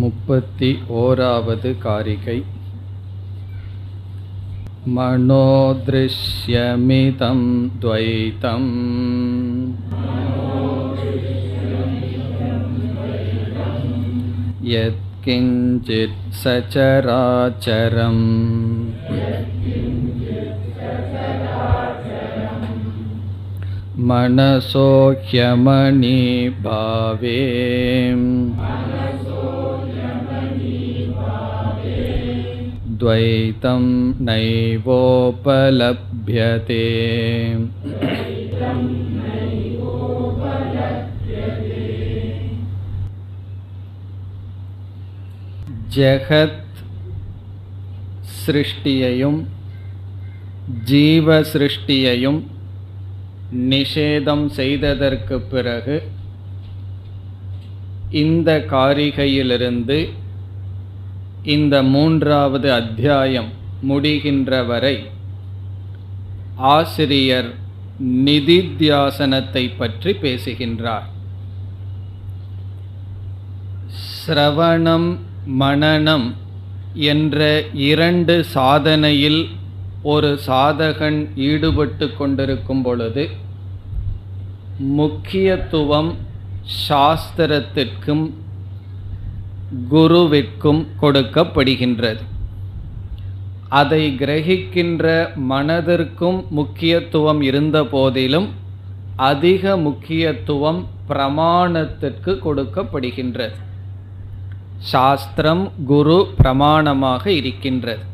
31வது காரிகை. மனோத்ருஷ்யமிதம் த்வைதம் யத்கிஞ்சித் சசராசரம் மனசோ ஹ்யமணி பாவே த்வைதம் நைவோபலப்யதே. ஜெகத் சிருஷ்டியையும் ஜீவ சிருஷ்டியையும் நிஷேதம் செய்ததற்கு பிறகு இந்த காரிகையிலிருந்து இந்த 3வது அத்தியாயம் முடிகின்ற வரை ஆசிரியர் நிதித்தியாசனத்தை பற்றி பேசுகின்றார். சிரவணம் மனனம் என்ற 2 சாதனையில் ஒரு சாதகன் ஈடுபட்டு கொண்டிருக்கும் பொழுது முக்கியத்துவம் சாஸ்திரத்திற்கும் குருவிற்கும் கொடுக்கப்படுகின்றது. அதை கிரகிக்கின்ற மனதிற்கும் முக்கியத்துவம் இருந்த போதிலும் அதிக முக்கியத்துவம் பிரமாணத்திற்கு கொடுக்கப்படுகின்றது. சாஸ்திரம் குரு பிரமாணமாக இருக்கின்றது.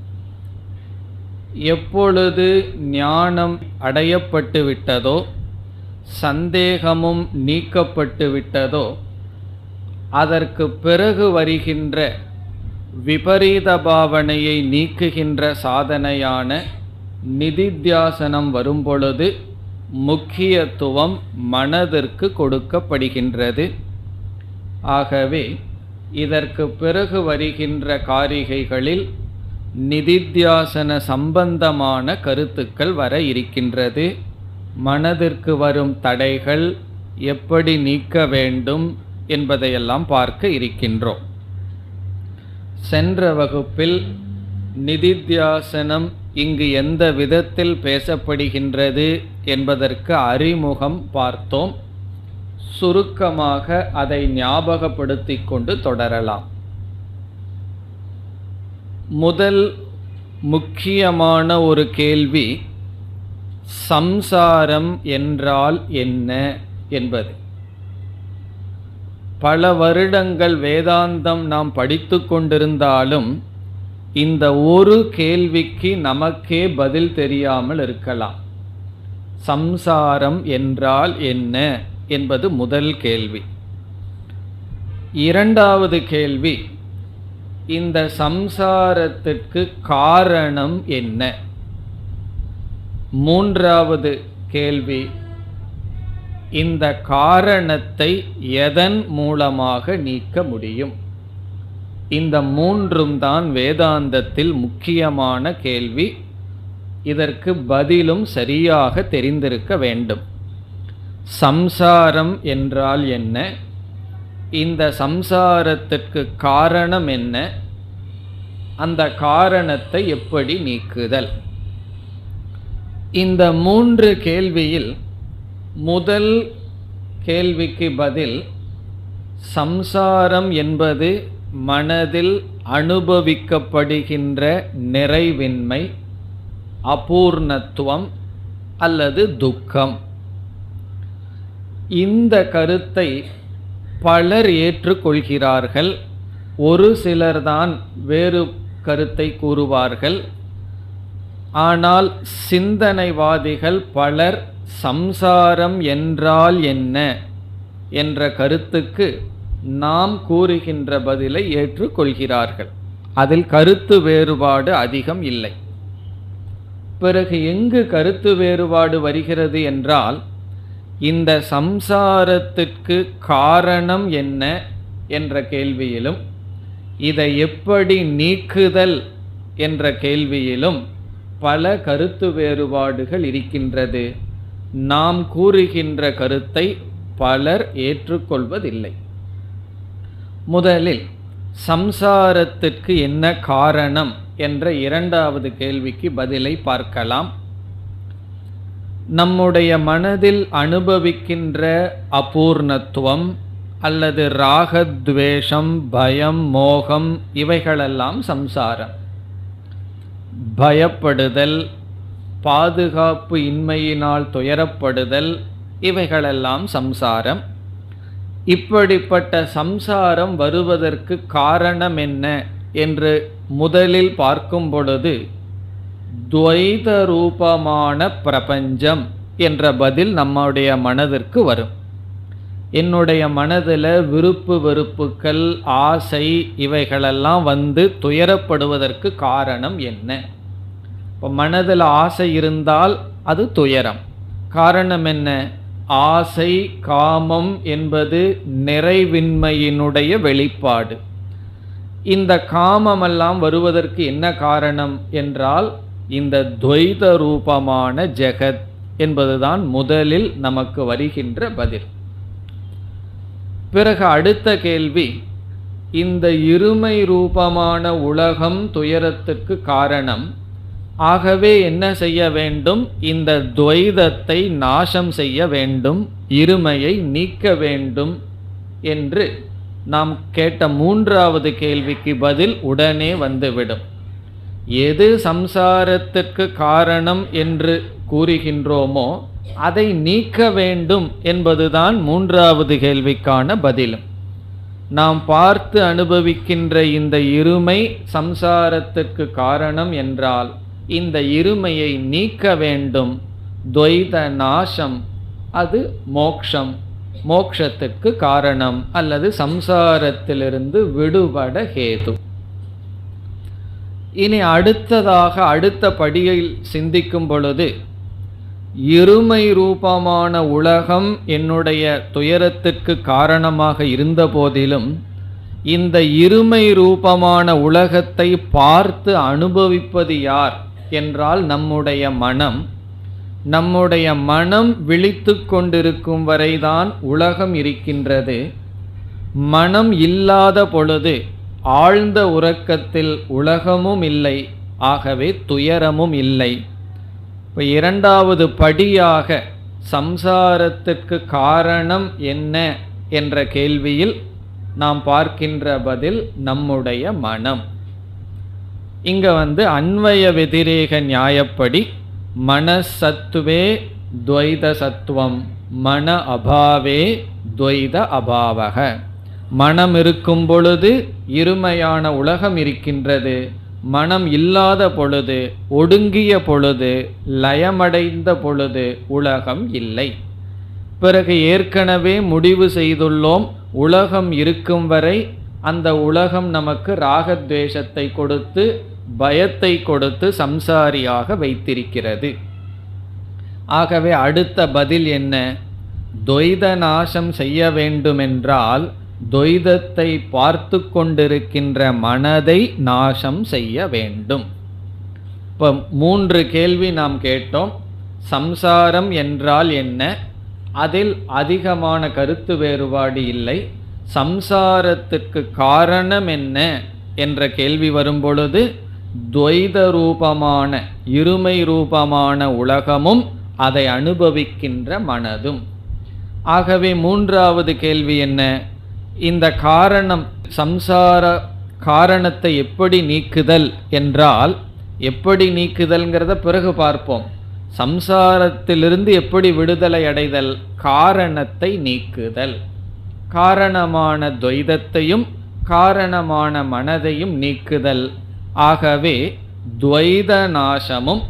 எப்பொழுது ஞானம் அடையப்பட்டு விட்டதோ, சந்தேகமும் நீக்கப்பட்டு விட்டதோ, அதற்கு பிறகு வருகின்ற விபரீத பாவனையை நீக்குகின்ற சாதனையான நிதித்தியாசனம் வரும்பொழுது முக்கியத்துவம் மனதிற்கு கொடுக்கப்படுகின்றது. ஆகவே இதற்கு பிறகு வருகின்ற காரிகைகளில் நிதித்தியாசன சம்பந்தமான கருத்துக்கள் வர இருக்கின்றது. மனதிற்கு வரும் தடைகள் எப்படி நீக்க வேண்டும் என்பதையெல்லாம் பார்க்க இருக்கின்றோம். சென்ற வகுப்பில் நிதித்தியாசனம் இங்கு எந்த விதத்தில் பேசப்படுகின்றது என்பதற்கு அறிமுகம் பார்த்தோம். சுருக்கமாக அதை ஞாபகப்படுத்திக் கொண்டு தொடரலாம். முதல் முக்கியமான ஒரு கேள்வி, சம்சாரம் என்றால் என்ன என்பது. பல வருடங்கள் வேதாந்தம் நாம் படித்து கொண்டிருந்தாலும் இந்த ஒரு கேள்விக்கு நமக்கே பதில் தெரியாமல் இருக்கலாம். சம்சாரம் என்றால் என்ன என்பது முதல் கேள்வி. 2வது கேள்வி, இந்த சம்சாரத்திற்கு காரணம் என்ன? 3வது கேள்வி, இந்த காரணத்தை எதன் மூலமாக நீக்க முடியும்? இந்த 3ம் தான் வேதாந்தத்தில் முக்கியமான கேள்வி. இதற்கு பதிலும் சரியாக தெரிந்திருக்க வேண்டும். சம்சாரம் என்றால் என்ன? இந்த சம்சாரத்திற்கு காரணம் என்ன? அந்த காரணத்தை எப்படி நீக்குதல்? இந்த 3 கேள்வியில் முதல் கேள்விக்கு பதில், சம்சாரம் என்பது மனதில் அனுபவிக்கப்படுகின்ற நிறைவின்மை, அபூர்ணத்துவம் அல்லது துக்கம். இந்த கருத்தை பலர் ஏற்றுக்கொள்கிறார்கள். ஒரு சிலர்தான் வேறு கருத்தை கூறுவார்கள். ஆனால் சிந்தனைவாதிகள் பலர் சம்சாரம் என்றால் என்ன என்ற கருத்துக்கு நாம் கூறுகின்ற பதிலை ஏற்றுக்கொள்கிறார்கள். அதில் கருத்து வேறுபாடு அதிகம் இல்லை. பிறகு எங்கு கருத்து வேறுபாடு வருகிறது என்றால், இந்த சம்சாரத்திற்கு காரணம் என்ன என்ற கேள்வியிலும் இதை எப்படி நீக்குதல் என்ற கேள்வியிலும் பல கருத்து வேறுபாடுகள் இருக்கின்றது. நாம் கூறுகின்ற கருத்தை பலர் ஏற்றுக்கொள்வதில்லை. முதலில் சம்சாரத்திற்கு என்ன காரணம் என்ற இரண்டாவது கேள்விக்கு பதிலை பார்க்கலாம். நம்முடைய மனதில் அனுபவிக்கின்ற அபூர்ணத்துவம் அல்லது ராகத்வேஷம், பயம், மோகம் இவைகளெல்லாம் சம்சாரம். பயப்படுதல், பாதுகாப்பு இன்மையினால் துயரப்படுதல் இவைகளெல்லாம் சம்சாரம். இப்படிப்பட்ட சம்சாரம் வருவதற்கு காரணம் என்ன என்று முதலில் பார்க்கும் பொழுது துவைத ரூபமான பிரபஞ்சம் என்ற பதில் நம்முடைய மனதிற்கு வரும். என்னுடைய மனதில் விருப்பு வெறுப்புகள், ஆசை இவைகளெல்லாம் வந்து துயரப்படுவதற்கு காரணம் என்ன? இப்போ மனதில் ஆசை இருந்தால் அது துயரம். காரணம் என்ன? ஆசை, காமம் என்பது நிறைவின்மையினுடைய வெளிப்பாடு. இந்த காமமெல்லாம் வருவதற்கு என்ன காரணம் என்றால் இந்த துவைத ரூபமான ஜெகத் என்பதுதான் முதலில் நமக்கு வருகின்ற பதில். பிறகு அடுத்த கேள்வி, இந்த இருமை ரூபமான உலகம் துயரத்துக்கு காரணம். ஆகவே என்ன செய்ய வேண்டும்? இந்த துவைதத்தை நாசம் செய்ய வேண்டும், இருமையை நீக்க வேண்டும் என்று நாம் கேட்ட மூன்றாவது கேள்விக்கு பதில் உடனே வந்துவிடும். எது சம்சாரத்திற்கு காரணம் என்று கூறுகின்றோமோ அதை நீக்க வேண்டும் என்பதுதான் மூன்றாவது கேள்விக்கான பதிலும். நாம் பார்த்து அனுபவிக்கின்ற இந்த இருமை சம்சாரத்திற்கு காரணம் என்றால் இந்த இருமையை நீக்க வேண்டும். துவைத நாசம் அது மோக்ஷம், மோக்ஷத்துக்கு காரணம் அல்லது சம்சாரத்திலிருந்து விடுபட ஹேது. இனி அடுத்ததாக அடுத்த படியில் சிந்திக்கும் பொழுது இருமை ரூபமான உலகம் என்னுடைய துயரத்திற்கு காரணமாக இருந்த போதிலும் இந்த இருமை ரூபமான உலகத்தை பார்த்து அனுபவிப்பது யார் என்றால் நம்முடைய மனம். நம்முடைய மனம் விழித்து கொண்டிருக்கும் வரைதான் உலகம் இருக்கின்றது. மனம் இல்லாத பொழுது ஆழ்ந்த உறக்கத்தில் உலகமும் இல்லை, ஆகவே துயரமும் இல்லை. இப்போ இரண்டாவது படியாக சம்சாரத்திற்கு காரணம் என்ன என்ற கேள்வியில் நாம் பார்க்கின்ற பதில் நம்முடைய மனம். இங்க அன்வய வெதிரேக நியாயப்படி மனசத்துவே துவைத சத்துவம், மன அபாவே துவைத அபாவக. மனம் இருக்கும் பொழுது இருமையான உலகம் இருக்கின்றது, மனம் இல்லாத பொழுது, ஒடுங்கிய பொழுது, லயமடைந்த பொழுது உலகம் இல்லை. பிறகு ஏற்கனவே முடிவு செய்துள்ளோம், உலகம் இருக்கும் வரை அந்த உலகம் நமக்கு ராகத்வேஷத்தை கொடுத்து பயத்தை கொடுத்து சம்சாரியாக வைத்திருக்கிறது. ஆகவே அடுத்த பதில் என்ன? துவைத நாசம் செய்ய வேண்டுமென்றால் துவைதத்தை பார்த்து கொண்டிருக்கின்ற மனதை நாசம் செய்ய வேண்டும். இப்போ 3 கேள்வி நாம் கேட்டோம். சம்சாரம் என்றால் என்ன? அதில் அதிகமான கருத்து வேறுபாடு இல்லை. சம்சாரத்துக்கு காரணம் என்ன என்ற கேள்வி வரும்பொழுது துவைத ரூபமான இருமை ரூபமான உலகமும் அதை அனுபவிக்கின்ற மனதும். ஆகவே மூன்றாவது கேள்வி என்ன? இந்த காரணம், சம்சார காரணத்தை எப்படி நீக்குதல் என்றால், எப்படி நீக்குதல்ங்கிறத பிறகு பார்ப்போம். சம்சாரத்திலிருந்து எப்படி விடுதலை அடைதல்? காரணத்தை நீக்குதல். காரணமான துவைதத்தையும் காரணமான மனதையும் நீக்குதல். ஆகவே துவைத நாசமும்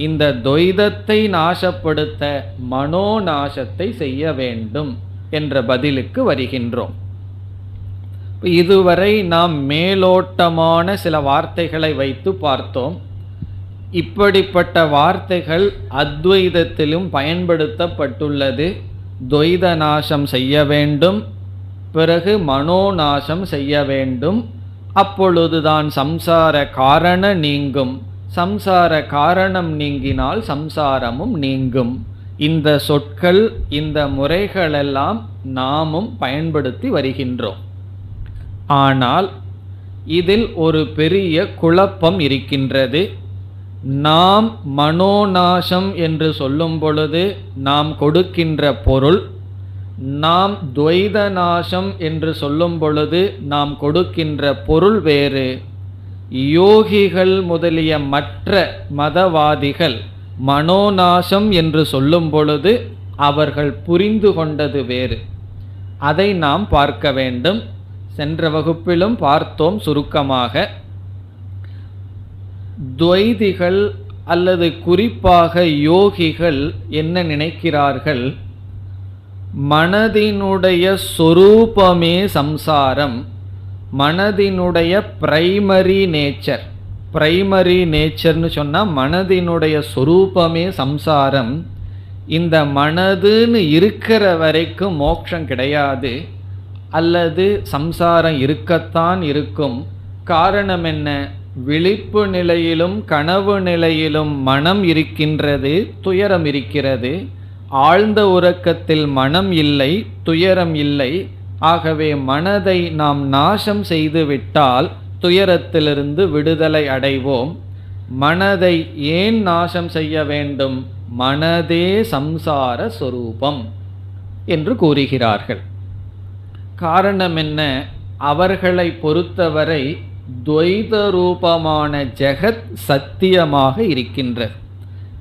இந்த துவைதத்தை நாசப்படுத்த மனோநாசத்தை செய்ய வேண்டும் என்ற பதிலுக்கு வருகின்றோம். இதுவரை நாம் மேலோட்டமான சில வார்த்தைகளை வைத்து பார்த்தோம். இப்படிப்பட்ட வார்த்தைகள் அத்வைதத்திலும் பயன்படுத்தப்பட்டுள்ளது. துவைத நாசம் செய்ய வேண்டும், பிறகு மனோநாசம் செய்ய வேண்டும். அப்பொழுதுதான் சம்சார காரண நீங்கும். சம்சார காரணம் நீங்கினால் சம்சாரமும் நீங்கும். இந்த சொற்கள், இந்த முறைகளெல்லாம் நாமும் பயன்படுத்தி வருகின்றோம். ஆனால் இதில் ஒரு பெரிய குழப்பம் இருக்கின்றது. நாம் மனோநாசம் என்று சொல்லும் பொழுது நாம் கொடுக்கின்ற பொருள், நாம் துவைத நாசம் என்று சொல்லும் பொழுது நாம் கொடுக்கின்ற பொருள் வேறு. யோகிகள் முதலிய மற்ற மதவாதிகள் மனோநாசம் என்று சொல்லும் பொழுது அவர்கள் புரிந்து கொண்டது வேறு. அதை நாம் பார்க்க வேண்டும். சென்ற வகுப்பிலும் பார்த்தோம் சுருக்கமாக. துவைதிகள் அல்லது குறிப்பாக யோகிகள் என்ன நினைக்கிறார்கள்? மனதினுடைய சொரூபமே சம்சாரம், மனதினுடைய பிரைமரி நேச்சர். பிரைமரி நேச்சர்னு சொன்னால் மனதினுடைய சொரூபமே சம்சாரம். இந்த மனதுன்னு இருக்கிற வரைக்கும் மோட்சம் கிடையாது, அல்லது சம்சாரம் இருக்கத்தான் இருக்கும். காரணம் என்ன? விழிப்பு நிலையிலும் கனவு நிலையிலும் மனம் இருக்கின்றது, துயரம் இருக்கிறது. ஆழ்ந்த உறக்கத்தில் மனம் இல்லை, துயரம் இல்லை. ஆகவே மனதை நாம் நாசம் செய்து விட்டால் துயரத்திலிருந்து விடுதலை அடைவோம். மனதை ஏன் நாசம் செய்ய வேண்டும்? மனதே சம்சார சொரூபம் என்று கூறுகிறார்கள். காரணம் என்ன? அவர்களை பொறுத்தவரை துவைத ரூபமான ஜெகத் சத்தியமாக இருக்கின்றது.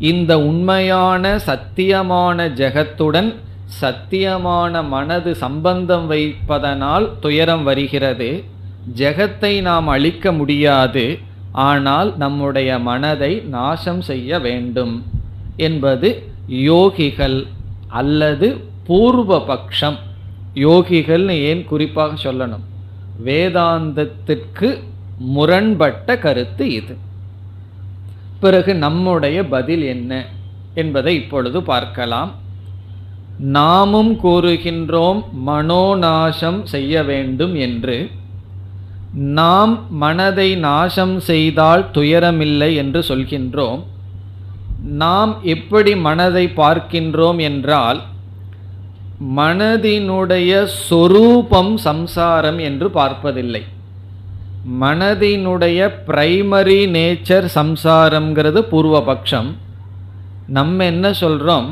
இந்த உண்மையான சத்தியமான ஜெகத்துடன் சத்தியமான மனது சம்பந்தம் வைப்பதனால் துயரம் வருகிறது. ஜெகத்தை நாம் அழிக்க முடியாது, ஆனால் நம்முடைய மனதை நாசம் செய்ய வேண்டும் என்பது யோகிகள் அல்லது பூர்வபக்ஷம். யோகிகள்னு ஏன் குறிப்பாக சொல்லணும்? வேதாந்தத்திற்கு முரண்பட்ட கருத்து இது. பிறகு நம்முடைய பதில் என்ன என்பதை இப்பொழுது பார்க்கலாம். நாமும் கூறுகின்றோம் மனோநாசம் செய்ய வேண்டும் என்று. நாம் மனதை நாசம் செய்தால் துயரமில்லை என்று சொல்கின்றோம். நாம் எப்படி மனதை பார்க்கின்றோம் என்றால், மனதினுடைய சொரூபம் சம்சாரம் என்று பார்ப்பதில்லை. மனதினுடைய பிரைமரி நேச்சர் சம்சாரம்ங்கிறது பூர்வபக்ஷம். நம்ம என்ன சொல்கிறோம்?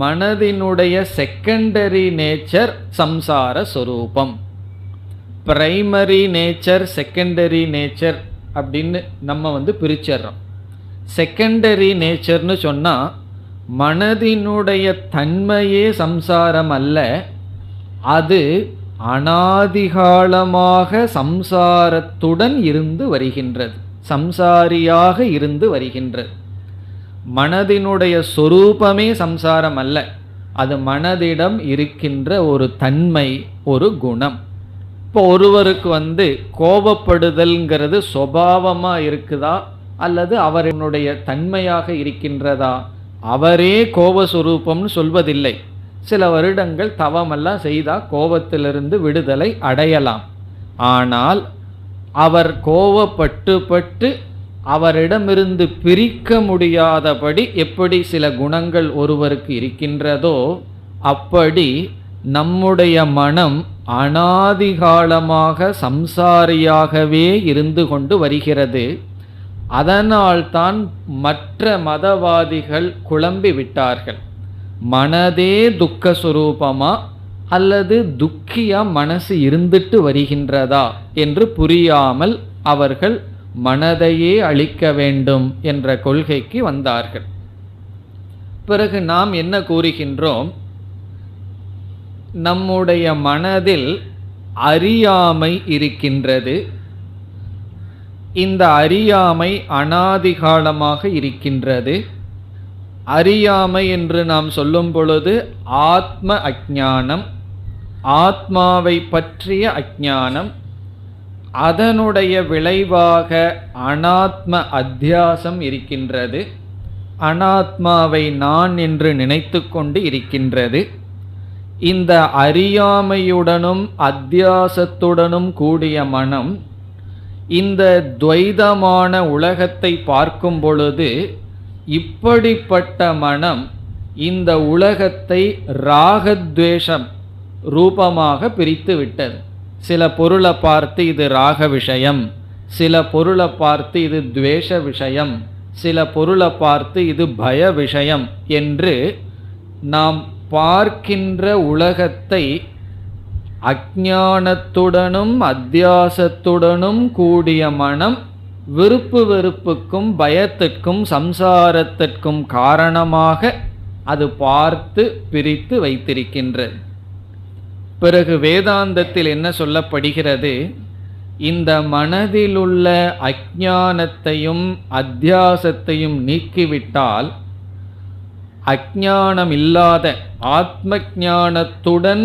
மனதினுடைய செகண்டரி நேச்சர் சம்சார சொரூபம். பிரைமரி நேச்சர் செகண்டரி நேச்சர் அப்படின்னு நம்ம பிரிச்சிடுறோம். செகண்டரி நேச்சர்னு சொன்னால் மனதினுடைய தன்மையே சம்சாரம் அல்ல, அது அனாதிகாலமாக சம்சாரத்துடன் இருந்து வருகின்றது, சம்சாரியாக இருந்து வருகின்றது. மனதினுடைய சொரூபமே சம்சாரம் அல்ல, அது மனதிடம் இருக்கின்ற ஒரு தன்மை, ஒரு குணம். இப்போ ஒருவருக்கு கோபப்படுதல்ங்கிறது சுபாவமாக இருக்குதா அல்லது அவருடைய தன்மையாக இருக்கின்றதா? அவரே கோபஸ்வரூபம்னு சொல்வதில்லை. சில வருடங்கள் தவமெல்லாம் செய்தால் கோபத்திலிருந்து விடுதலை அடையலாம். ஆனால் அவர் கோபப்பட்டு அவரிடமிருந்து பிரிக்க முடியாதபடி எப்படி சில குணங்கள் ஒருவருக்கு இருக்கின்றதோ, அப்படி நம்முடைய மனம் அனாதிகாலமாக சம்சாரியாகவே இருந்து கொண்டு வருகிறது. அதனால்தான் மற்ற மதவாதிகள் குழம்பி விட்டார்கள். மனதே துக்க சுரூபமா அல்லது துக்கியா மனசு இருந்துட்டு வருகின்றதா என்று புரியாமல் அவர்கள் மனதையே அழிக்க வேண்டும் என்ற கொள்கைக்கு வந்தார்கள். பிறகு நாம் என்ன கூறுகின்றோம்? நம்முடைய மனதில் அறியாமை இருக்கின்றது. இந்த அறியாமை அனாதிகாலமாக இருக்கின்றது. அறியாமை என்று நாம் சொல்லும் பொழுது ஆத்ம அஞ்ஞானம், ஆத்மாவை பற்றிய அஞ்ஞானம், அதனுடைய விளைவாக அனாத்ம அத்தியாசம் இருக்கின்றது. அனாத்மாவை நான் என்று நினைத்து கொண்டு இருக்கின்றது. இந்த அறியாமையுடனும் அத்தியாசத்துடனும் கூடிய மனம் இந்த துவைதமான உலகத்தை பார்க்கும் பொழுது, இப்படிப்பட்ட மனம் இந்த உலகத்தை ராகத்வேஷம் ரூபமாக பிரித்து விட்டது. சில பொருளை பார்த்து இது ராக விஷயம், சில பொருளை பார்த்து இது துவேஷ விஷயம், சில பொருளை பார்த்து இது பய விஷயம் என்று நாம் பார்க்கின்ற உலகத்தை அஞ்ஞானத்துடனும் அத்தியாசத்துடனும் கூடிய மனம் விருப்பு வெறுப்புக்கும் பயத்திற்கும் சம்சாரத்திற்கும் காரணமாக அது பார்த்து பிரித்து வைத்திருக்கின்றது. பிறகு வேதாந்தத்தில் என்ன சொல்லப்படுகிறது? இந்த மனதிலுள்ள அஞ்ஞானத்தையும் அத்தியாசத்தையும் நீக்கிவிட்டால் அஞ்ஞானம் இல்லாத ஆத்ம ஞானத்துடன்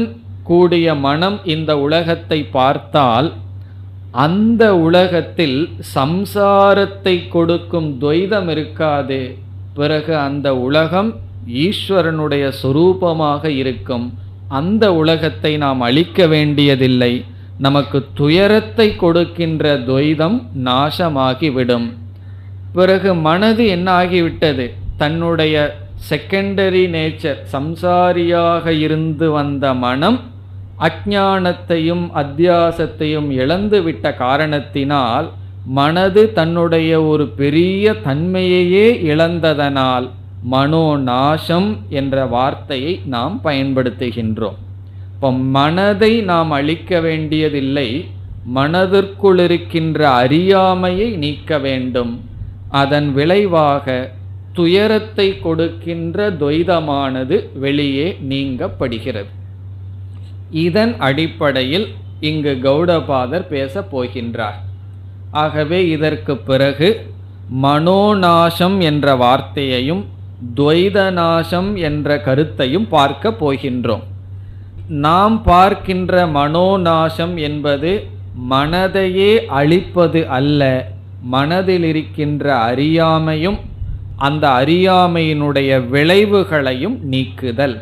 கூடிய மனம் இந்த உலகத்தை பார்த்தால் அந்த உலகத்தில் சம்சாரத்தை கொடுக்கும் துவைதம் இருக்காது. பிறகு அந்த உலகம் ஈஸ்வரனுடைய சொரூபமாக இருக்கும். அந்த உலகத்தை நாம் அழிக்க வேண்டியதில்லை. நமக்கு துயரத்தை கொடுக்கின்ற துவைதம் நாசமாகிவிடும். பிறகு மனது என்ன ஆகிவிட்டது? தன்னுடைய செகண்டரி நேச்சர், சம்சாரியாக இருந்து வந்த மனம் அஞ்ஞானத்தையும் அத்தியாசத்தையும் இழந்துவிட்ட காரணத்தினால் மனது தன்னுடைய ஒரு பெரிய தன்மையையே இழந்ததனால் மனோநாசம் என்ற வார்த்தையை நாம் பயன்படுத்துகின்றோம். இப்போ மனதை நாம் அழிக்க வேண்டியதில்லை, மனதிற்குள் இருக்கின்ற அறியாமையை நீக்க வேண்டும். அதன் விளைவாக துயரத்தை கொடுக்கின்ற துவைதமானது வெளியே நீங்கப்படுகிறது. இதன் அடிப்படையில் இங்கு கௌடபாதர் பேசப் போகின்றார். ஆகவே இதற்கு பிறகு மனோநாசம் என்ற வார்த்தையையும் துவைதநாசம் என்ற கருத்தையும் பார்க்க போகின்றோம். நாம் பார்க்கின்ற மனோநாசம் என்பது மனதையே அழிப்பது அல்ல, மனதில் இருக்கின்ற அறியாமையும் அந்த அறியாமையினுடைய விளைவுகளையும் நீக்குதல்.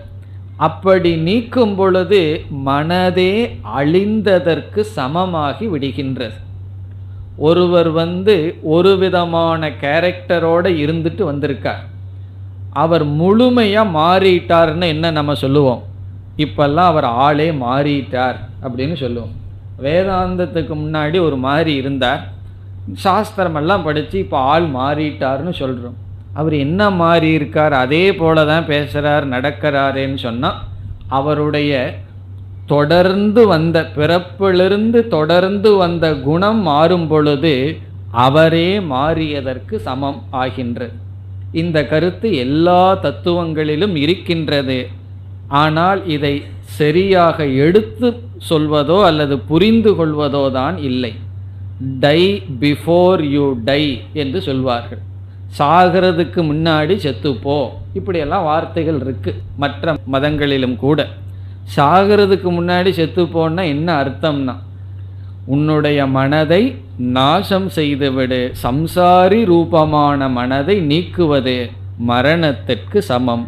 அப்படி நீக்கும் பொழுது மனதே அழிந்ததற்கு சமமாகி விடுகின்றது. ஒருவர் ஒரு விதமான கேரக்டரோடு இருந்துட்டு வந்திருக்கார், அவர் முழுமையாக மாறிட்டார்னு என்ன நம்ம சொல்லுவோம்? இப்பெல்லாம் அவர் ஆளே மாறிட்டார் அப்படின்னு சொல்லுவோம். வேதாந்தத்துக்கு முன்னாடி ஒரு மாதிரி இருந்தார், சாஸ்திரமெல்லாம் படித்து இப்போ ஆள் மாறிட்டார்னு சொல்கிறோம். அவர் என்ன மாறி இருக்கார்? அதே போல தான் பேசுகிறார், நடக்கிறாரேன்னு சொன்னால் அவருடைய தொடர்ந்து வந்த பிறப்பிலிருந்து தொடர்ந்து வந்த குணம் மாறும் பொழுது அவரே மாறியதற்கு சமம் ஆகின்றது. இந்த கருத்து எல்லா தத்துவங்களிலும் இருக்கின்றது. ஆனால் இதை சரியாக எடுத்து சொல்வதோ அல்லது புரிந்து கொள்வதோ தான் இல்லை. டை பிஃபோர் யூ டை என்று சொல்வார்கள். சாகிறதுக்கு முன்னாடி செத்துப்போ, இப்படியெல்லாம் வார்த்தைகள் இருக்கு மற்ற மதங்களிலும் கூட. சாகிறதுக்கு முன்னாடி செத்துப்போன்னா என்ன அர்த்தம்னா, உன்னுடைய மனதை நாசம் செய்துவிடு, சம்சாரி ரூபமான மனதை நீக்குவது மரணத்திற்கு சமம்.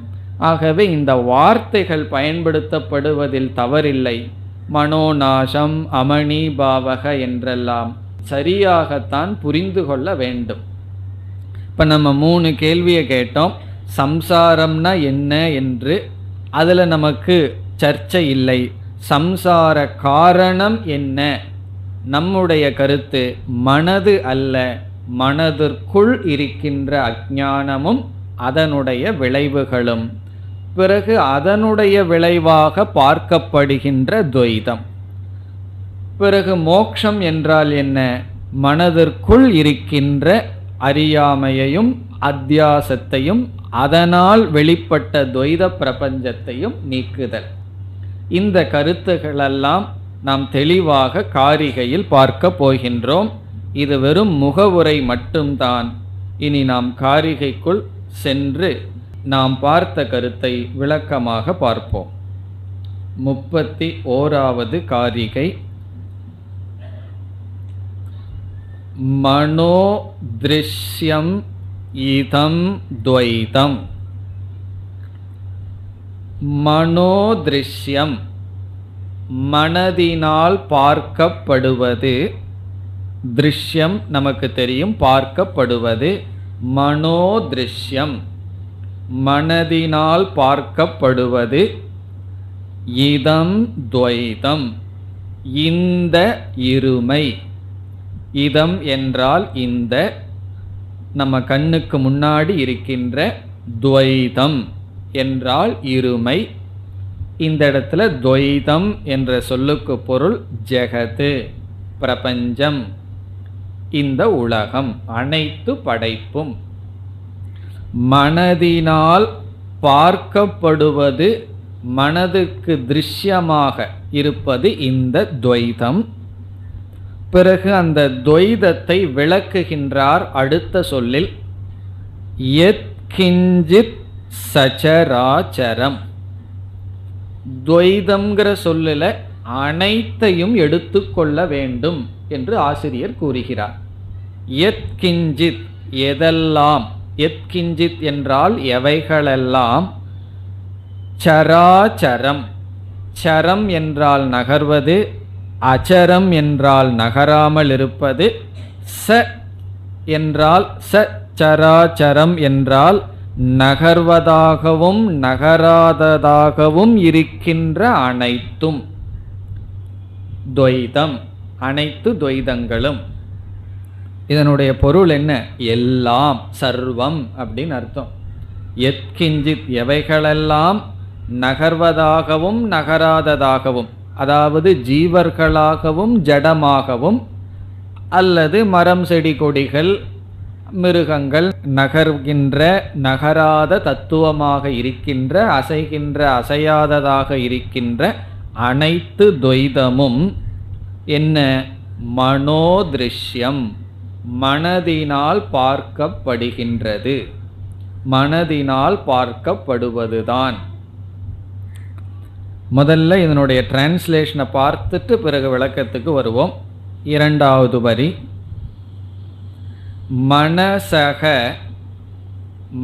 ஆகவே இந்த வார்த்தைகள் பயன்படுத்தப்படுவதில் தவறில்லை. மனோநாசம், அமணி பாவக என்றெல்லாம் சரியாகத்தான் புரிந்து கொள்ள வேண்டும். இப்போ நம்ம 3 கேள்வியை கேட்டோம். சம்சாரம்னா என்ன என்று, அதில் நமக்கு சர்ச்சை இல்லை. சம்சார காரணம் என்ன? நம்முடைய கருத்து மனது அல்ல, மனதிற்குள் இருக்கின்ற அஞ்ஞானமும் அதனுடைய விளைவுகளும். பிறகு அதனுடைய விளைவாக பார்க்கப்படுகின்ற துவைதம். பிறகு மோட்சம் என்றால் என்ன? மனதிற்குள் இருக்கின்ற அறியாமையையும் அத்தியாசத்தையும் அதனால் வெளிப்பட்ட துவைத பிரபஞ்சத்தையும் நீக்குதல். இந்த கருத்துகளெல்லாம் நாம் தெளிவாக காரிகையில் பார்க்க போகின்றோம். இது வெறும் முகவுரை மட்டும்தான். இனி நாம் காரிகைக்குள் சென்று நாம் பார்த்த கருத்தை விளக்கமாக பார்ப்போம். 31வது காரிகை. மனோ திருஷ்யம் இதம் துவைதம். மனோதிருஷ்யம் மனதினால் பார்க்கப்படுவது. திருஷ்யம் நமக்கு தெரியும், பார்க்கப்படுவது. மனோதிருஷ்யம் மனதினால் பார்க்கப்படுவது. இதம் துவைதம் இந்த இருமை. இதம் என்றால் இந்த, நம்ம கண்ணுக்கு முன்னாடி இருக்கின்ற. துவைதம் என்றால் இருமை. இந்த இடத்துல துவைதம் என்ற சொல்லுக்கு பொருள் ஜெகத்து, பிரபஞ்சம், இந்த உலகம், அனைத்து படைப்பும். மனதினால் பார்க்கப்படுவது, மனதுக்கு திருஷ்யமாக இருப்பது இந்த துவைதம். பிறகு அந்த துவைதத்தை விளக்குகின்றார் அடுத்த சொல்லில். யத் கிஞ்சித் சசராச்சரம். துவைதம்ங்கிற சொல்லில் அனைத்தையும் எடுத்துக்கொள்ள வேண்டும் என்று ஆசிரியர் கூறுகிறார். யத் கிஞ்சித் எதெல்லாம், யத் கிஞ்சித் என்றால் எவைகளெல்லாம், சராச்சரம், சரம் என்றால் நகர்வது, அச்சரம் என்றால் நகராமல் இருப்பது, ச என்றால் சராச்சரம் என்றால் நகர்வதாகவும் நகராததாகவும் இருக்கின்ற அனைத்தும். துவைதம், அனைத்து துவைதங்களும். இதனுடைய பொருள் என்ன? எல்லாம், சர்வம் அப்படின்னு அர்த்தம். எத்கிஞ்சித் எவைகளெல்லாம் நகர்வதாகவும் நகராததாகவும், அதாவது ஜீவர்களாகவும் ஜடமாகவும், அல்லது மரம் செடி கொடிகள் மிருகங்கள் நகர்கின்ற நகராத தத்துவமாக இருக்கின்ற, அசைகின்ற அசையாததாக இருக்கின்ற அனைத்து துவைதமும் என்ன? மனோதிருஷ்யம், மனதினால் பார்க்கப்படுகின்றது, மனதினால் பார்க்கப்படுவதுதான். முதல்ல இதனுடைய டிரான்ஸ்லேஷனை பார்த்துட்டு பிறகு விளக்கத்துக்கு வருவோம். இரண்டாவது வரி, மனசக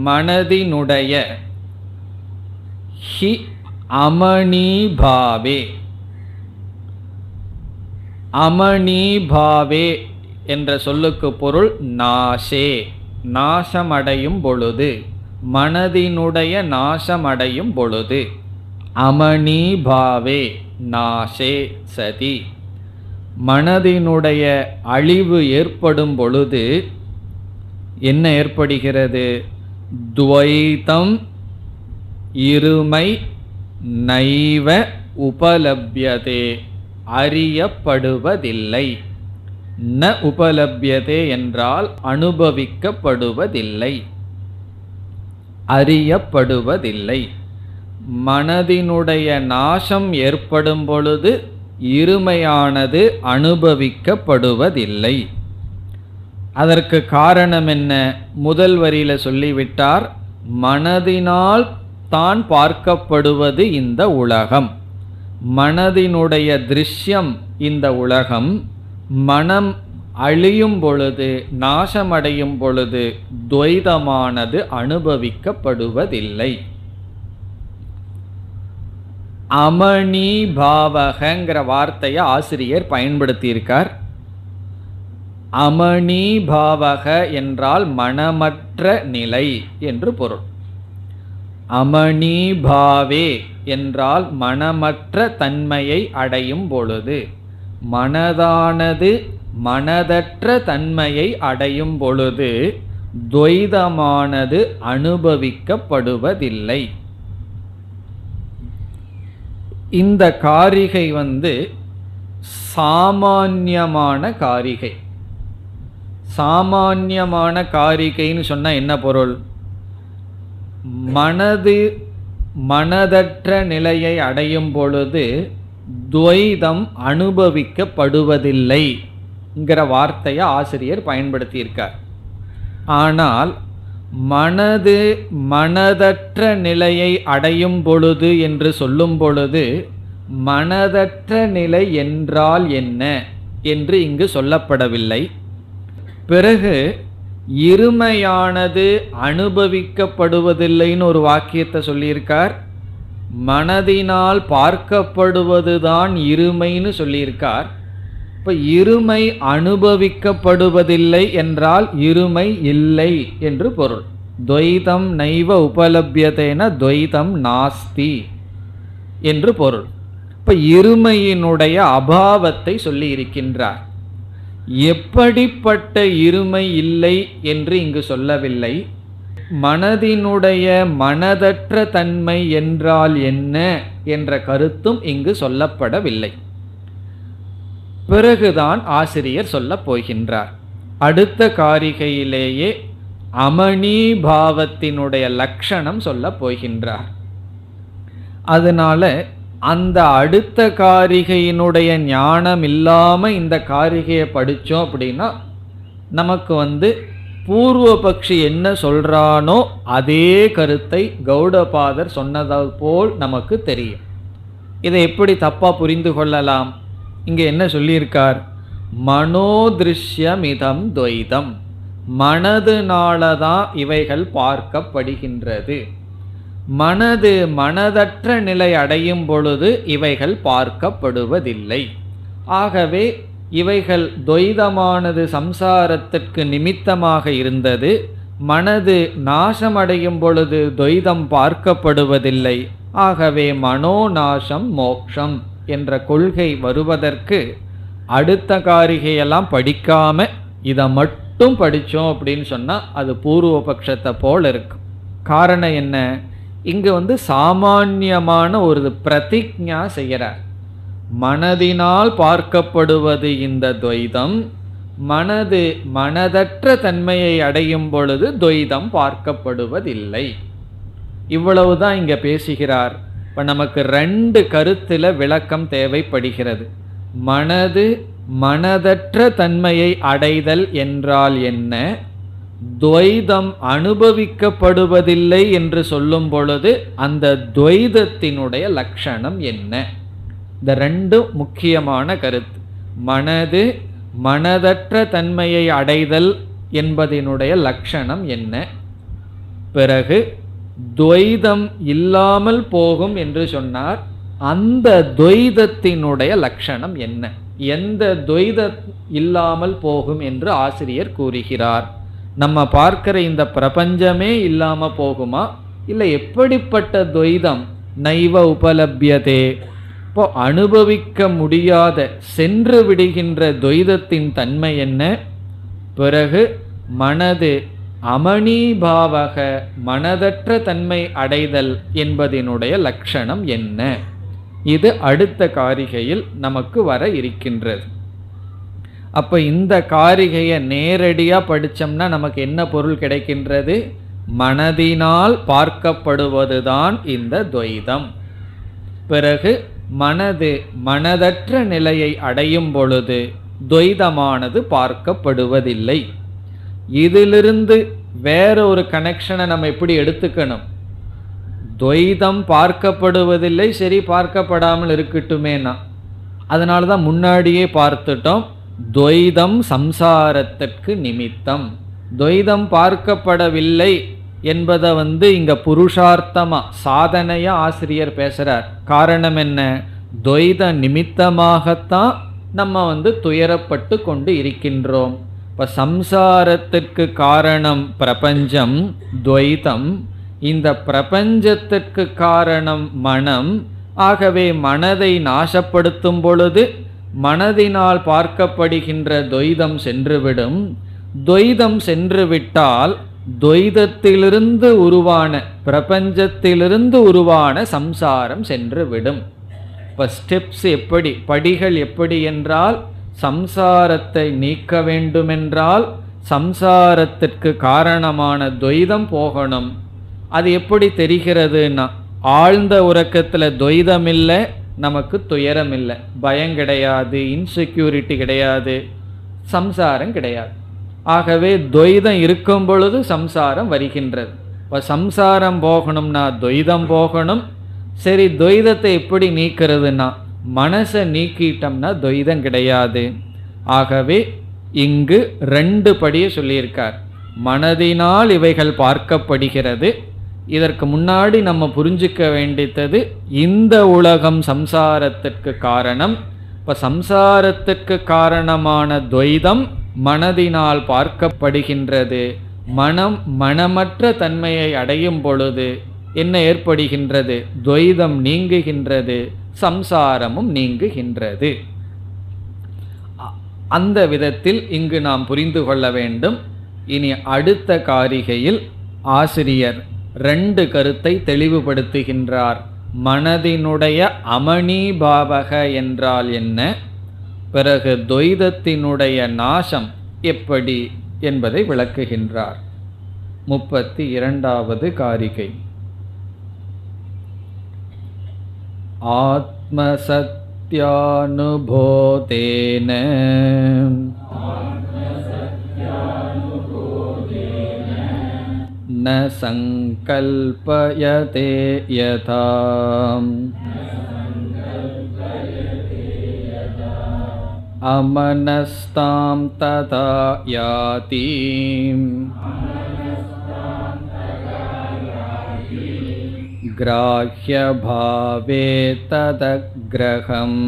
மனதினுடைய, ஹி அமணிபாவே. அமணிபாவே என்ற சொல்லுக்கு பொருள் நாசே, நாசமடையும் பொழுது, மனதினுடைய நாசமடையும் பொழுது. அமணிபாவே நாசே சதி, மனதினுடைய அழிவு ஏற்படும் பொழுது என்ன ஏற்படுகிறது? துவைதம் இருமை நைவ உபலப்யதே, அறியப்படுவதில்லை. ந உபலப்யதே என்றால் அனுபவிக்கப்படுவதில்லை, அறியப்படுவதில்லை. மனதினுடைய நாசம் ஏற்படும் பொழுது இருமையானது அனுபவிக்கப்படுவதில்லை. அதற்கு காரணம் என்ன? முதல் வரியில சொல்லிவிட்டார். மனதினால் தான் பார்க்கப்படுவது இந்த உலகம், மனதினுடைய திருஷ்யம் இந்த உலகம். மனம் அழியும் பொழுது, நாசமடையும் பொழுது துவைதமானது அனுபவிக்கப்படுவதில்லை. அமணிபாவகங்கிற வார்த்தையை ஆசிரியர் பயன்படுத்தியிருக்கார். அமணிபாவக என்றால் மனமற்ற நிலை என்று பொருள். அமணிபாவே என்றால் மனமற்ற தன்மையை அடையும் பொழுது, மனதானது மனதற்ற தன்மையை அடையும் பொழுது துவைதமானது அனுபவிக்கப்படுவதில்லை. இந்த காரிகை சாமான்யமான காரிகை. சாமான்யமான காரிகைன்னு சொன்னா என்ன பொருள்? மனதற்ற நிலையை அடையும் பொழுது துவைதம் அனுபவிக்கப்படுவதில்லைங்கிற வார்த்தையை ஆசிரியர் பயன்படுத்தியிருக்கார். ஆனால் மனதற்ற நிலையை அடையும் பொழுது என்று சொல்லும் பொழுது மனதற்ற நிலை என்றால் என்ன என்று இங்கு சொல்லப்படவில்லை. பிறகு இருமையானது அனுபவிக்கப்படுவதில்லைன்னு ஒரு வாக்கியத்தை சொல்லியிருக்கார். மனதினால் பார்க்கப்படுவதுதான் இருமைன்னு சொல்லியிருக்கார். இப்போ இருமை அனுபவிக்கப்படுவதில்லை என்றால் இருமை இல்லை என்று பொருள். துவைதம் நைவ உபலப்யதேன துவைதம் நாஸ்தி என்று பொருள். இப்போ இப்ப இருமையினுடைய அபாவத்தை சொல்லி இருக்கின்றார். எப்படிப்பட்ட இருமை இல்லை என்று இங்கு சொல்லவில்லை. மனதினுடைய மனதற்ற தன்மை என்றால் என்ன என்ற கருத்தும் இங்கு சொல்லப்படவில்லை. பிறகுதான் ஆசிரியர் சொல்லப் போகின்றார். அடுத்த காரிகையிலேயே அமணீபாவத்தினுடைய லட்சணம் சொல்லப் போகின்றார். அதனால அந்த அடுத்த காரிகையினுடைய ஞானம் இல்லாம இந்த காரிகையை படித்தோம் அப்படின்னா நமக்கு பூர்வபக்ஷி என்ன சொல்றானோ அதே கருத்தை கௌடபாதர் சொன்னதால் போல் நமக்கு தெரியும். இதை எப்படி தப்பா புரிந்து கொள்ளலாம்? இங்க என்ன சொல்லியிருக்கார்? மனோதிருஷ்யமிதம் துவைதம், மனதுனாலதான் இவைகள் பார்க்கப்படுகின்றது. மனது மனதற்ற நிலை அடையும் பொழுது இவைகள் பார்க்கப்படுவதில்லை. ஆகவே இவைகள் துவைதமானது சம்சாரத்திற்கு நிமித்தமாக இருந்தது. மனது நாசமடையும் பொழுது துவைதம் பார்க்கப்படுவதில்லை. ஆகவே மனோநாசம் மோக்ஷம் என்ற கொள்கை வருவதற்கு அடுத்த காரிகையெல்லாம் படிக்காம இதை மட்டும் படித்தோம் அப்படின்னு சொன்னால் அது பூர்வபக்ஷத்தை போல் இருக்கும். காரணம் என்ன? இங்கு சாமான்யமான ஒரு பிரதிஜ்ஞா செய்கிறார். மனதினால் பார்க்கப்படுவது இந்த துவைதம், மனது மனதற்ற தன்மையை அடையும் பொழுது துவைதம் பார்க்கப்படுவதில்லை. இவ்வளவுதான் இங்க பேசுகிறார். இப்ப நமக்கு ரெண்டு கருத்துல விளக்கம் தேவைப்படுகிறது. மனது மனதற்ற தன்மையை அடைதல் என்றால் என்ன, துவைதம் அனுபவிக்கப்படுவதில்லை என்று சொல்லும் பொழுது அந்த துவைதத்தினுடைய லட்சணம் என்ன? இந்த ரெண்டு முக்கியமான கருத்து. மனது மனதற்ற தன்மையை அடைதல் என்பதனுடைய லட்சணம் என்ன, பிறகு துவைதம் இல்லாமல் போகும் என்று சொன்னார், அந்த துவைதத்தினுடைய லட்சணம் என்ன, எந்த துவைதம் இல்லாமல் போகும் என்று ஆசிரியர் கூறுகிறார். நம்ம பார்க்கிற இந்த பிரபஞ்சமே இல்லாம போகுமா, இல்லை எப்படிப்பட்ட துவைதம்? நைவ உபலப்யதே, இப்போ அனுபவிக்க முடியாத சென்று விடுகின்ற துவைதத்தின் தன்மை என்ன, பிறகு மனது அமணீபாவக மனதற்ற தன்மை அடைதல் என்பதனுடைய லட்சணம் என்ன, இது அடுத்த காரிகையில் நமக்கு வர இருக்கின்றது. அப்ப இந்த காரிகையை நேரடியா படிச்சோம்னா நமக்கு என்ன பொருள் கிடைக்கின்றது? மனதினால் பார்க்கப்படுவதுதான் இந்த துவைதம். பிறகு மனது மனதற்ற நிலையை அடையும் பொழுது துவைதமானது பார்க்கப்படுவதில்லை. இதிலிருந்து வேற ஒரு கனெக்ஷனை நம்ம எப்படி எடுத்துக்கணும்? துவைதம் பார்க்கப்படுவதில்லை, சரி பார்க்கப்படாமல் இருக்கட்டுமேனா, அதனால தான் முன்னாடியே பார்த்துட்டோம். துவைதம் சம்சாரத்திற்கு நிமித்தம். துவைதம் பார்க்கப்படவில்லை என்பதை இங்க புருஷார்த்தமா சாதனையா ஆசிரியர் பேசுறார். காரணம் என்ன? துவைத நிமித்தமாகத்தான் நம்ம துயரப்பட்டு கொண்டு இருக்கின்றோம். இப்ப சம்சாரத்திற்கு காரணம் பிரபஞ்சம் துவைதம், இந்த பிரபஞ்சத்திற்கு காரணம் மனம். ஆகவே மனதை நாசப்படுத்தும் பொழுது மனதினால் பார்க்கப்படுகின்ற துவைதம் சென்றுவிடும். துவைதம் சென்றுவிட்டால் துவைதத்திலிருந்து உருவான பிரபஞ்சத்திலிருந்து உருவான சம்சாரம் சென்றுவிடும். இப்போ ஸ்டெப்ஸ் எப்படி, படிகள் எப்படி என்றால், சம்சாரத்தை நீக்க வேண்டுமென்றால் சம்சாரத்திற்கு காரணமான துவைதம் போகணும். அது எப்படி தெரிகிறதுனா, ஆழ்ந்த உறக்கத்தில் துவைதம் இல்லை, நமக்கு துயரம் இல்லை, பயம் கிடையாது, இன்செக்யூரிட்டி கிடையாது, சம்சாரம் கிடையாது. ஆகவே துவைதம் இருக்கும் பொழுது சம்சாரம் வருகின்றது. இப்போ சம்சாரம் போகணும்னா துவைதம் போகணும். சரி, துவைதத்தை எப்படி நீக்கிறதுனா, மனசை நீக்கிட்டோம்னா துவைதம் கிடையாது. ஆகவே இங்கு ரெண்டு படியை சொல்லியிருக்கார். மனதினால் இவைகள் பார்க்கப்படுகிறது. இதற்கு முன்னாடி நம்ம புரிஞ்சுக்க வேண்டியது, இந்த உலகம் சம்சாரத்திற்கு காரணம். இப்போ சம்சாரத்திற்கு காரணமான துவைதம் மனதினால் பார்க்கப்படுகின்றது. மனம் மனமற்ற தன்மையை அடையும் பொழுது என்ன ஏற்படுகின்றது? துவைதம் நீங்குகின்றது, சம்சாரமும் நீங்குகின்றது. அந்த விதத்தில் இங்கு நாம் புரிந்து கொள்ள வேண்டும். இனி அடுத்த காரிகையில் ஆசிரியர் 2 கருத்தை தெளிவுபடுத்துகின்றார். மனதினுடைய அமணீபாவக என்றால் என்ன, பிறகு துவைதத்தினுடைய நாசம் எப்படி என்பதை விளக்குகின்றார். 32வது காரிகை. ஆத்மசத்யானுபோதேன ந சங்கல்பயதே யதா அமனஸ்தாம் ததா யாதி கிராஹ்யபாவே ததக்ரஹம்.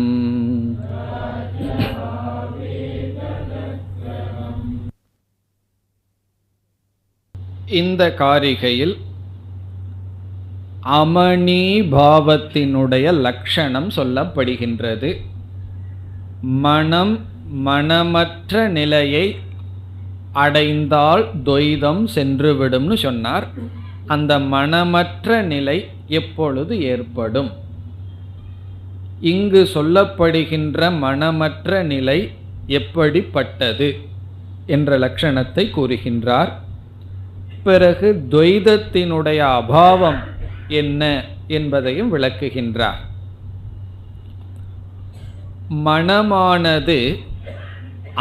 இந்த காரிகையில் அமணீபாவத்தினுடைய லட்சணம் சொல்லப்படுகின்றது. மனம் மனமற்ற நிலையை அடைந்தால் துவைதம் சென்றுவிடும்னு சொன்னார். அந்த மனமற்ற நிலை எப்பொழுது ஏற்படும்? இங்கு சொல்லப்படுகின்ற மனமற்ற நிலை எப்படிப்பட்டது என்ற லட்சணத்தை கூறுகின்றார். பிறகு துவைதத்தினுடைய அபாவம் என்ன என்பதையும் விளக்குகின்றார். மனமானது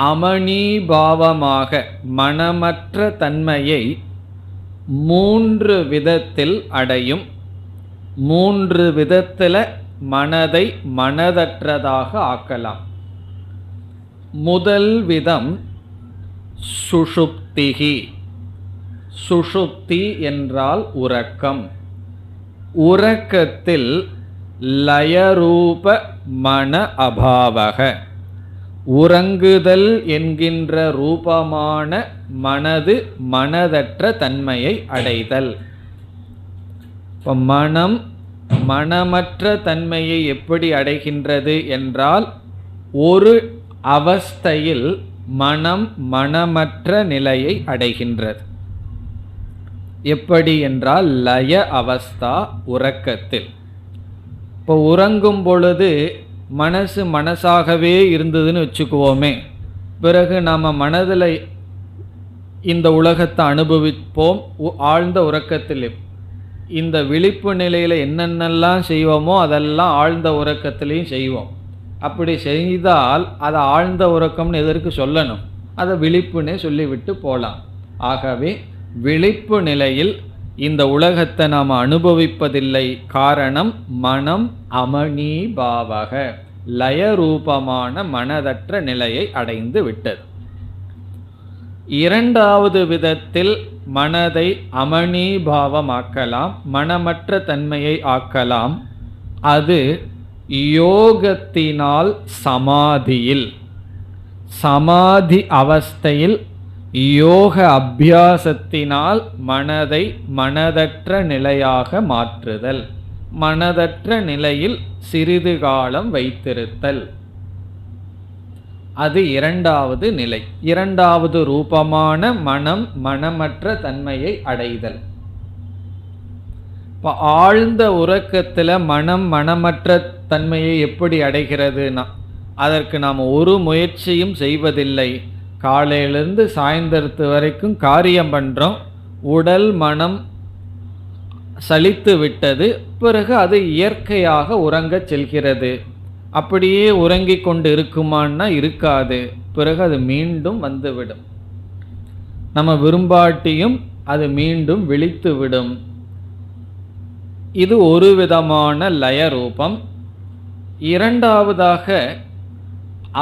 அமணீபாவமாக மனமற்ற தன்மையை 3 விதத்தில் அடையும். 3 விதத்தில் மனதை மனதற்றதாக ஆக்கலாம். முதல் விதம் சுஷுப்திகி. சுஷுப்தி என்றால் உறக்கம். உறக்கத்தில் லயரூப மன அபாவக, உறங்குதல் என்கின்ற ரூபமான மனது மனதற்ற தன்மையை அடைதல். இப்போ மனம் மனமற்ற தன்மையை எப்படி அடைகின்றது என்றால், ஒரு அவஸ்தையில் மனம் மனமற்ற நிலையை அடைகின்றது. எப்படி என்றால் லய அவஸ்தா, உறக்கத்தில். இப்போ உறங்கும் பொழுது மனசு மனசாகவே இருந்ததுன்னு வச்சுக்குவோமே, பிறகு நாம் மனதில் இந்த உலகத்தை அனுபவிப்போம். ஆழ்ந்த உறக்கத்தில் இந்த விழிப்பு நிலையில் என்னென்னலாம் செய்வோமோ அதெல்லாம் ஆழ்ந்த உறக்கத்திலையும் செய்வோம். அப்படி செய்தால் அதை ஆழ்ந்த உறக்கம்னு எதற்கு சொல்லணும்? அதை விழிப்புன்னே சொல்லிவிட்டு போகலாம். ஆகவே விழிப்பு நிலையில் இந்த உலகத்தை நாம் அனுபவிப்பதில்லை. காரணம் மனம் அமணீபாவக, லயரூபமான மனதற்ற நிலையை அடைந்து விட்டது. இரண்டாவது விதத்தில் மனதை அமணீபாவமாக்கலாம், மனமற்ற தன்மையை ஆக்கலாம். அது யோகத்தினால் சமாதியில், சமாதி அவஸ்தையில் யோக அபியாசத்தினால் மனதை மனதற்ற நிலையாக மாற்றுதல், மனதற்ற நிலையில் சிறிது காலம் வைத்திருத்தல். அது இரண்டாவது நிலை, இரண்டாவது ரூபமான மனம் மனமற்ற தன்மையை அடைதல். இப்போ ஆழ்ந்த உறக்கத்தில் மனம் மனமற்ற தன்மையை எப்படி அடைகிறதுனா, அதற்கு நாம் ஒரு முயற்சியும் செய்வதில்லை. காலையிலிருந்து சாயந்தரத்து வரைக்கும் காரியம் பண்ணுறோம், உடல் மனம் சலித்து விட்டது, பிறகு அது இயற்கையாக உறங்கச் செல்கிறது. அப்படியே உறங்கி கொண்டு இருக்குமான்னா இருக்காது, பிறகு அது மீண்டும் வந்துவிடும். நம்ம விரும்பாட்டியும் அது மீண்டும் விழித்துவிடும். இது ஒரு விதமான லய ரூபம். இரண்டாவதாக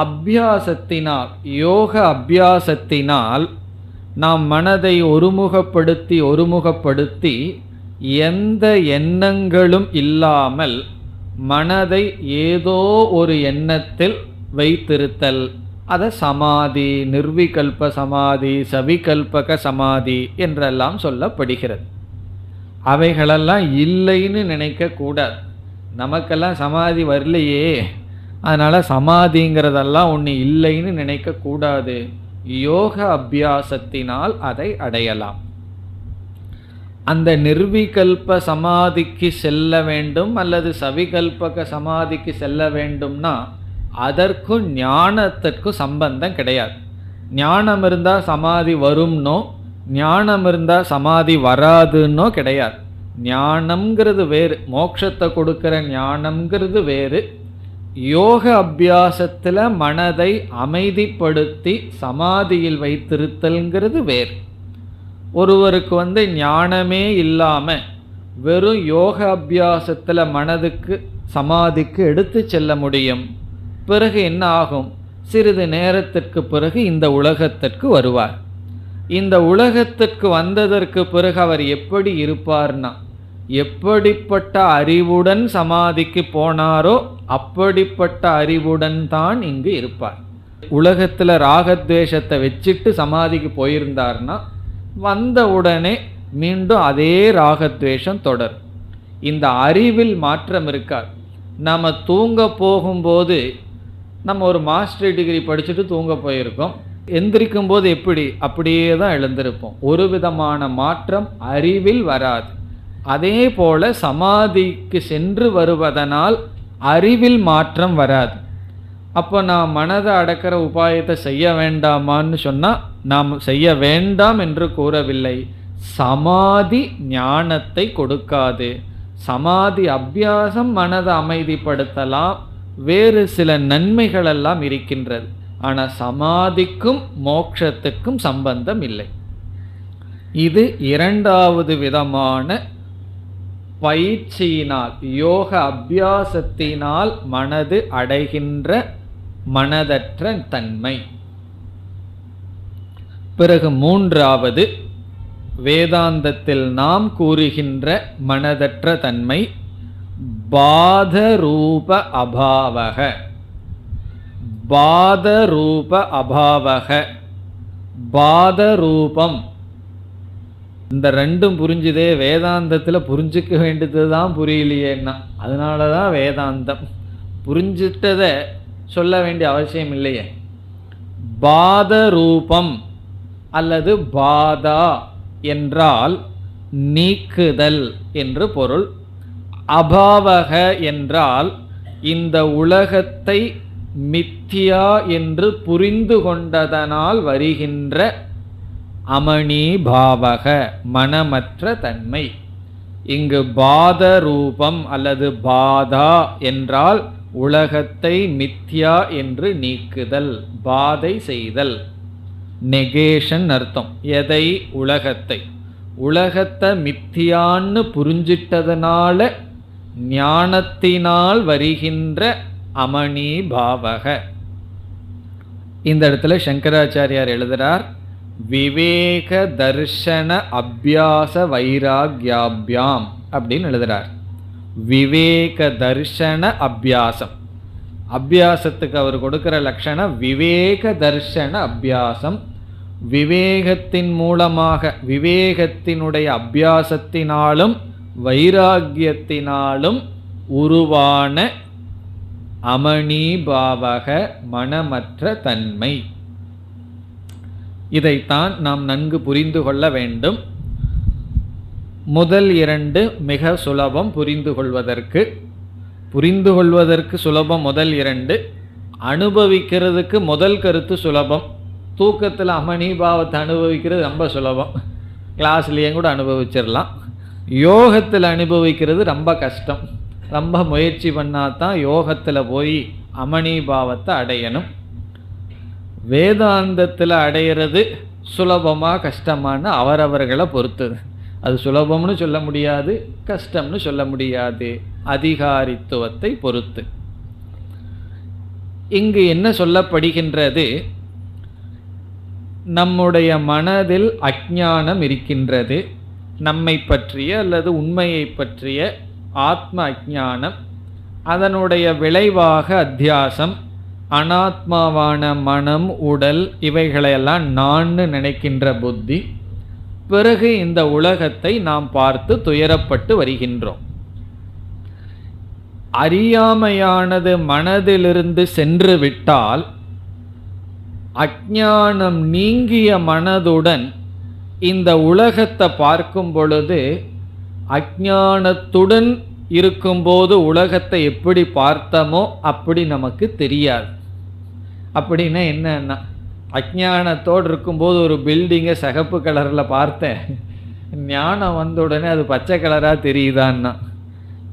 அபியாசத்தினால், யோக அபியாசத்தினால் நாம் மனதை ஒருமுகப்படுத்தி எந்த எண்ணங்களும் இல்லாமல் மனதை ஏதோ ஒரு எண்ணத்தில் வைத்திருத்தல். அதை சமாதி, நிர்விகல்ப சமாதி, சவிகல்பக சமாதி என்றெல்லாம் சொல்லப்படுகிறது. அவைகளெல்லாம் இல்லைன்னு நினைக்க கூடாது. நமக்கெல்லாம் சமாதி வரலையே, அதனால் சமாதிங்கிறதெல்லாம் ஒன்று இல்லைன்னு நினைக்கக்கூடாது. யோக அபியாசத்தினால் அதை அடையலாம். அந்த நிர்விகல்ப சமாதிக்கு செல்ல வேண்டும் அல்லது சவிகல்பக சமாதிக்கு செல்ல வேண்டும்னா அதற்கும் ஞானத்திற்கும் சம்பந்தம் கிடையாது. ஞானம் இருந்தால் சமாதி வரும்னோ ஞானம் இருந்தால் சமாதி வராதுன்னோ கிடையாது. ஞானம்ங்கிறது வேறு, மோட்சத்தை கொடுக்கிற ஞானம்ங்கிறது வேறு. யோக அபியாசத்தில் மனதை அமைதிப்படுத்தி சமாதியில் வைத்திருத்தல்ங்கிறது வேறு. ஒருவருக்கு ஞானமே இல்லாமல் வெறும் யோக அபியாசத்தில் மனதுக்கு சமாதிக்கு எடுத்து செல்ல முடியும். பிறகு என்ன ஆகும்? சிறிது நேரத்திற்கு பிறகு இந்த உலகத்திற்கு வருவார். இந்த உலகத்திற்கு வந்ததற்கு பிறகு அவர் எப்படி இருப்பார்னா, எப்படிப்பட்ட அறிவுடன் சமாதிக்கு போனாரோ அப்படிப்பட்ட அறிவுடன் தான் இங்கு இருப்பார். உலகத்தில் ராகத்வேஷத்தை வச்சுட்டு சமாதிக்கு போயிருந்தார்னா வந்த உடனே மீண்டும் அதே ராகத்வேஷம் தொடரும். இந்த அறிவில் மாற்றம் இருக்கார். நம்ம தூங்க போகும்போது நம்ம ஒரு மாஸ்டர் டிகிரி படிச்சுட்டு தூங்க போயிருக்கோம். எந்திரிக்கும் போது எப்படி? அப்படியே தான் எழுந்திருப்போம். ஒரு விதமான மாற்றம் அறிவில் வராது. அதே போல சமாதிக்கு சென்று வருவதனால் அறிவில் மாற்றம் வராது. அப்போ நான் மனதை அடக்கிற உபாயத்தை செய்ய வேண்டாமான்னு சொன்னால் நாம் செய்ய வேண்டாம் என்று கூறவில்லை. சமாதி ஞானத்தை கொடுக்காது. சமாதி அபியாசம் மனதை அமைதிப்படுத்தலாம், வேறு சில நன்மைகள் எல்லாம் இருக்கின்றது. ஆனால் சமாதிக்கும் மோட்சத்துக்கும் சம்பந்தம் இல்லை. இது இரண்டாவது விதமான பயிற்சியினால், யோக அபியாசத்தினால் மனது அடைகின்ற மனதற்ற தன்மை. பிறகு மூன்றாவது வேதாந்தத்தில் நாம் கூறுகின்ற மனதற்ற தன்மை பாதரூப அபாவக. பாதரூப அபாவக, பாதரூபம். இந்த ரெண்டும் புரிஞ்சுதே, வேதாந்தத்தில் புரிஞ்சிக்க வேண்டியது தான் புரியலையேன்னா, அதனால தான் வேதாந்தம். புரிஞ்சிட்டதை சொல்ல வேண்டிய அவசியம் இல்லையே. பாதரூபம் அல்லது பாதா என்றால் நீக்குதல் என்று பொருள். அபாவக என்றால் இந்த உலகத்தை மித்தியா என்று புரிந்து கொண்டதனால் வருகின்ற அமணி பாவக, மனமற்ற தன்மை. இங்கு பாத ரூபம் அல்லது பாதா என்றால் உலகத்தை மித்யா என்று நீக்குதல், பாதை செய்தல், நெகேஷன் அர்த்தம். எதை? உலகத்தை. உலகத்தை மித்தியான்னு புரிஞ்சிட்டதனால ஞானத்தினால் வருகின்ற அமணி பாவக. இந்த இடத்துல சங்கராச்சாரியார் எழுதுகிறார், விவேக தர்ஷன அபியாச வைராக்யாபியாம் அப்படின்னு எழுதுகிறார். விவேக தர்ஷன அபியாசம். அபியாசத்துக்கு அவர் கொடுக்கிற லட்சணம் விவேக தர்ஷன அபியாசம். விவேகத்தின் மூலமாக, விவேகத்தினுடைய அபியாசத்தினாலும் வைராக்கியத்தினாலும் உருவான அமணி பாவக, மனமற்ற தன்மை. இதைத்தான் நாம் நன்கு புரிந்து கொள்ள வேண்டும். முதல் இரண்டு மிக சுலபம் புரிந்து கொள்வதற்கு சுலபம். முதல் இரண்டு அனுபவிக்கிறதுக்கு முதல் கருத்து சுலபம். தூக்கத்தில் அமணி பாவத்தை அனுபவிக்கிறது ரொம்ப சுலபம், கிளாஸ்லேயும் கூட அனுபவிச்சிடலாம். யோகத்தில் அனுபவிக்கிறது ரொம்ப கஷ்டம். ரொம்ப முயற்சி பண்ணாதான் யோகத்தில் போய் அமணி பாவத்தை அடையணும். வேதாந்தத்தில் அடையிறது சுலபமாக கஷ்டமான அவரவர்களை பொறுத்தது. அது சுலபம்னு சொல்ல முடியாது, கஷ்டம்னு சொல்ல முடியாது, அதிகாரித்துவத்தை பொறுத்து. இங்கு என்ன சொல்லப்படுகின்றது? நம்முடைய மனதில் அஞ்ஞானம் இருக்கின்றது. நம்மை பற்றிய அல்லது உண்மையை பற்றிய ஆத்ம அஞ்ஞானம். அதனுடைய விளைவாக அத்தியாசம், அனாத்மாவான மனம், உடல், இவைகளையெல்லாம் நான் நினைக்கின்ற புத்தி. பிறகு இந்த உலகத்தை நாம் பார்த்து துயரப்பட்டு வருகின்றோம். அறியாமையானது மனதிலிருந்து சென்று விட்டால் அஞ்ஞானம் நீங்கிய மனதுடன் இந்த உலகத்தை பார்க்கும் பொழுது அஞ்ஞானத்துடன் இருக்கும்போது உலகத்தை எப்படி பார்த்தோமோ அப்படி நமக்கு தெரியாது. அப்படின்னா என்னன்னா, அஞ்ஞானத்தோடு இருக்கும்போது ஒரு பில்டிங்கை சிகப்பு கலரில் பார்த்தேன், ஞானம் வந்த உடனே அது பச்சை கலராக தெரியுதான்னா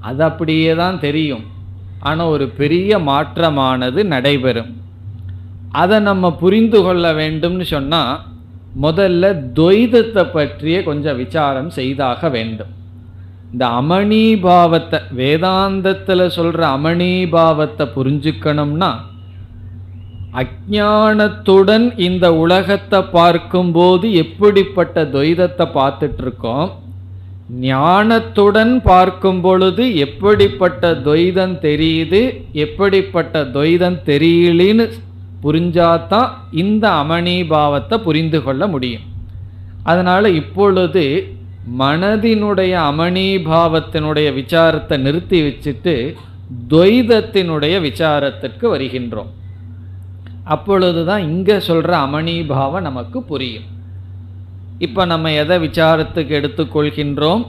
அது அப்படியே தான் தெரியும். ஆனால் ஒரு பெரிய மாற்றமானது நடைபெறும். அதை நம்ம புரிந்து கொள்ள வேண்டும்னு சொன்னால் முதல்ல துவைதத்தை பற்றிய கொஞ்சம் விசாரம் செய்தாக வேண்டும். இந்த அமணிபாவத்தை, வேதாந்தத்தில் சொல்கிற அமணிபாவத்தை புரிஞ்சுக்கணும்னா, அஞ்ஞானத்துடன் இந்த உலகத்தை பார்க்கும்போது எப்படிப்பட்ட துவைதத்தை பார்த்துட்ருக்கோம், ஞானத்துடன் பார்க்கும் பொழுது எப்படிப்பட்ட துவைதம் தெரியுது, எப்படிப்பட்ட துவைதம் தெரியலின்னு புரிஞ்சாதான் இந்த அமணிபாவத்தை புரிந்து கொள்ள முடியும். அதனால் இப்பொழுது மனதினுடைய அமணிபாவத்தினுடைய விசாரத்தை நிறுத்தி வச்சுட்டு துவைதத்தினுடைய விசாரத்திற்கு வருகின்றோம். அப்பொழுது தான் இங்கே சொல்கிற அமணிபாவம் நமக்கு புரியும். இப்போ நம்ம எதை விசாரத்துக்கு எடுத்துக்கொள்கின்றோம்?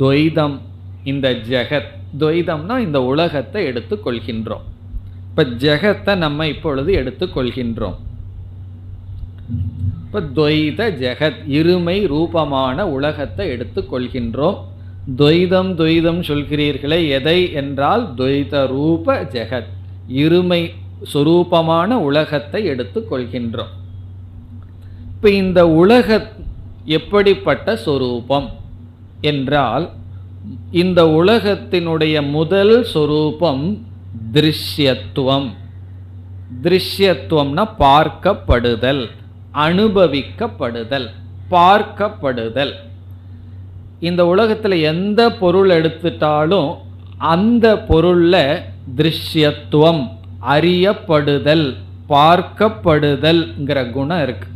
துவைதம், இந்த ஜெகத். துவைதம்னா இந்த உலகத்தை எடுத்துக்கொள்கின்றோம். இப்போ ஜெகத்தை நம்ம இப்பொழுது எடுத்துக்கொள்கின்றோம். இப்போ துவைத ஜெகத், இருமை ரூபமான உலகத்தை எடுத்துக்கொள்கின்றோம். துவைதம் துவைதம் சொல்கிறீர்களே, எதை என்றால் துவைத ரூப ஜெகத், இருமை சுரூபமான உலகத்தை எடுத்துக்கொள்கின்றோம். இப்போ இந்த உலக எப்படிப்பட்ட சொரூபம் என்றால், இந்த உலகத்தினுடைய முதல் சொரூபம் திருஷ்யத்துவம். திருஷ்யத்துவம்னா பார்க்கப்படுதல், அனுபவிக்கப்படுதல், பார்க்கப்படுதல். இந்த உலகத்தில் எந்த பொருள் எடுத்துட்டாலும் அந்த பொருளில் திருஷ்யத்துவம், அறியப்படுதல், பார்க்கப்படுதல்ங்கிற குணம் இருக்கு.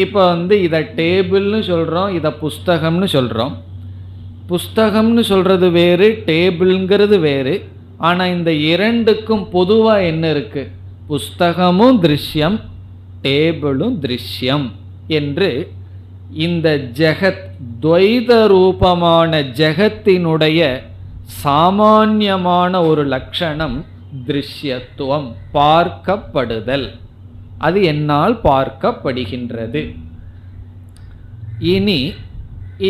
இப்போ இதை டேபிள்னு சொல்கிறோம், இதை புஸ்தகம்னு சொல்கிறோம். புஸ்தகம்னு சொல்கிறது வேறு, டேபிள்ங்கிறது வேறு. ஆனால் இந்த இரண்டுக்கும் பொதுவாக என்ன இருக்குது? புஸ்தகமும் திருஷ்யம், டேபிளும் திருஷ்யம் என்று இந்த ஜெகத், துவைத ரூபமான ஜெகத்தினுடைய சாமான்யமான ஒரு லட்சணம் திருஷ்யத்துவம், பார்க்கப்படுதல். அது என்னால் பார்க்கப்படுகின்றது. இனி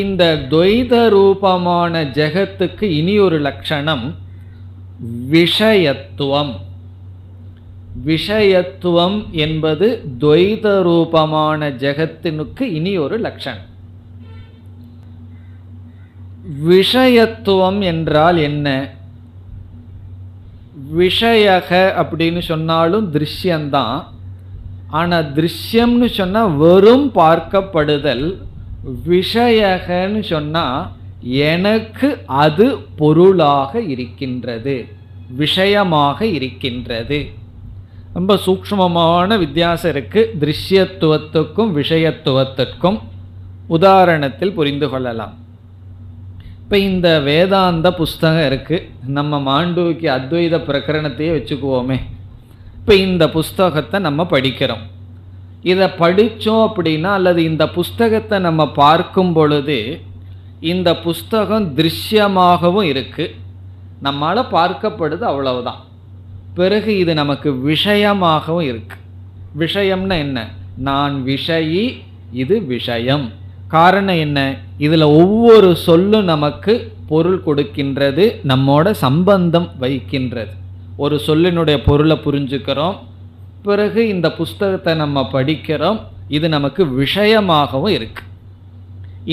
இந்த துவைத ரூபமான ஜெகத்துக்கு இனி ஒரு லட்சணம் விஷயத்துவம். விஷயத்துவம் என்பது துவைத ரூபமான ஜெகத்தினுக்கு இனி ஒரு லட்சணம். விஷயத்துவம் என்றால் என்ன? விஷயக அப்படின்னு சொன்னாலும் திருஷ்யந்தான். ஆனால் திருஷ்யம்னு சொன்னால் வெறும் பார்க்கப்படுதல். விஷயகன்னு சொன்னால் எனக்கு அது பொருளாக இருக்கின்றது, விஷயமாக இருக்கின்றது. ரொம்ப சூக்ஷ்மமான வித்தியாசம் இருக்குது திருஷ்யத்துவத்துக்கும் விஷயத்துவத்திற்கும். உதாரணத்தில் புரிந்து கொள்ளலாம். இப்போ இந்த வேதாந்த புஸ்தகம் இருக்குது, நம்ம மாண்டூக்கிய அத்வைத பிரகரணத்தையே வச்சுக்குவோமே. இப்போ இந்த புஸ்தகத்தை நம்ம படிக்கிறோம். இதை படித்தோம் அப்படின்னா, அல்லது இந்த புஸ்தகத்தை நம்ம பார்க்கும் பொழுது இந்த புஸ்தகம் திருஷ்யமாகவும் இருக்குது, நம்மால் பார்க்கப்படுது, அவ்வளவுதான். பிறகு இது நமக்கு விஷயமாகவும் இருக்குது. விஷயம்னா என்ன? நான் விஷயி, இது விஷயம். காரணம் என்ன? இதில் ஒவ்வொரு சொல்லும் நமக்கு பொருள் கொடுக்கின்றது, நம்மோட சம்பந்தம் வைக்கின்றது. ஒரு சொல்லினுடைய பொருளை புரிஞ்சுக்கிறோம், பிறகு இந்த புஸ்தகத்தை நம்ம படிக்கிறோம், இது நமக்கு விஷயமாகவும் இருக்குது.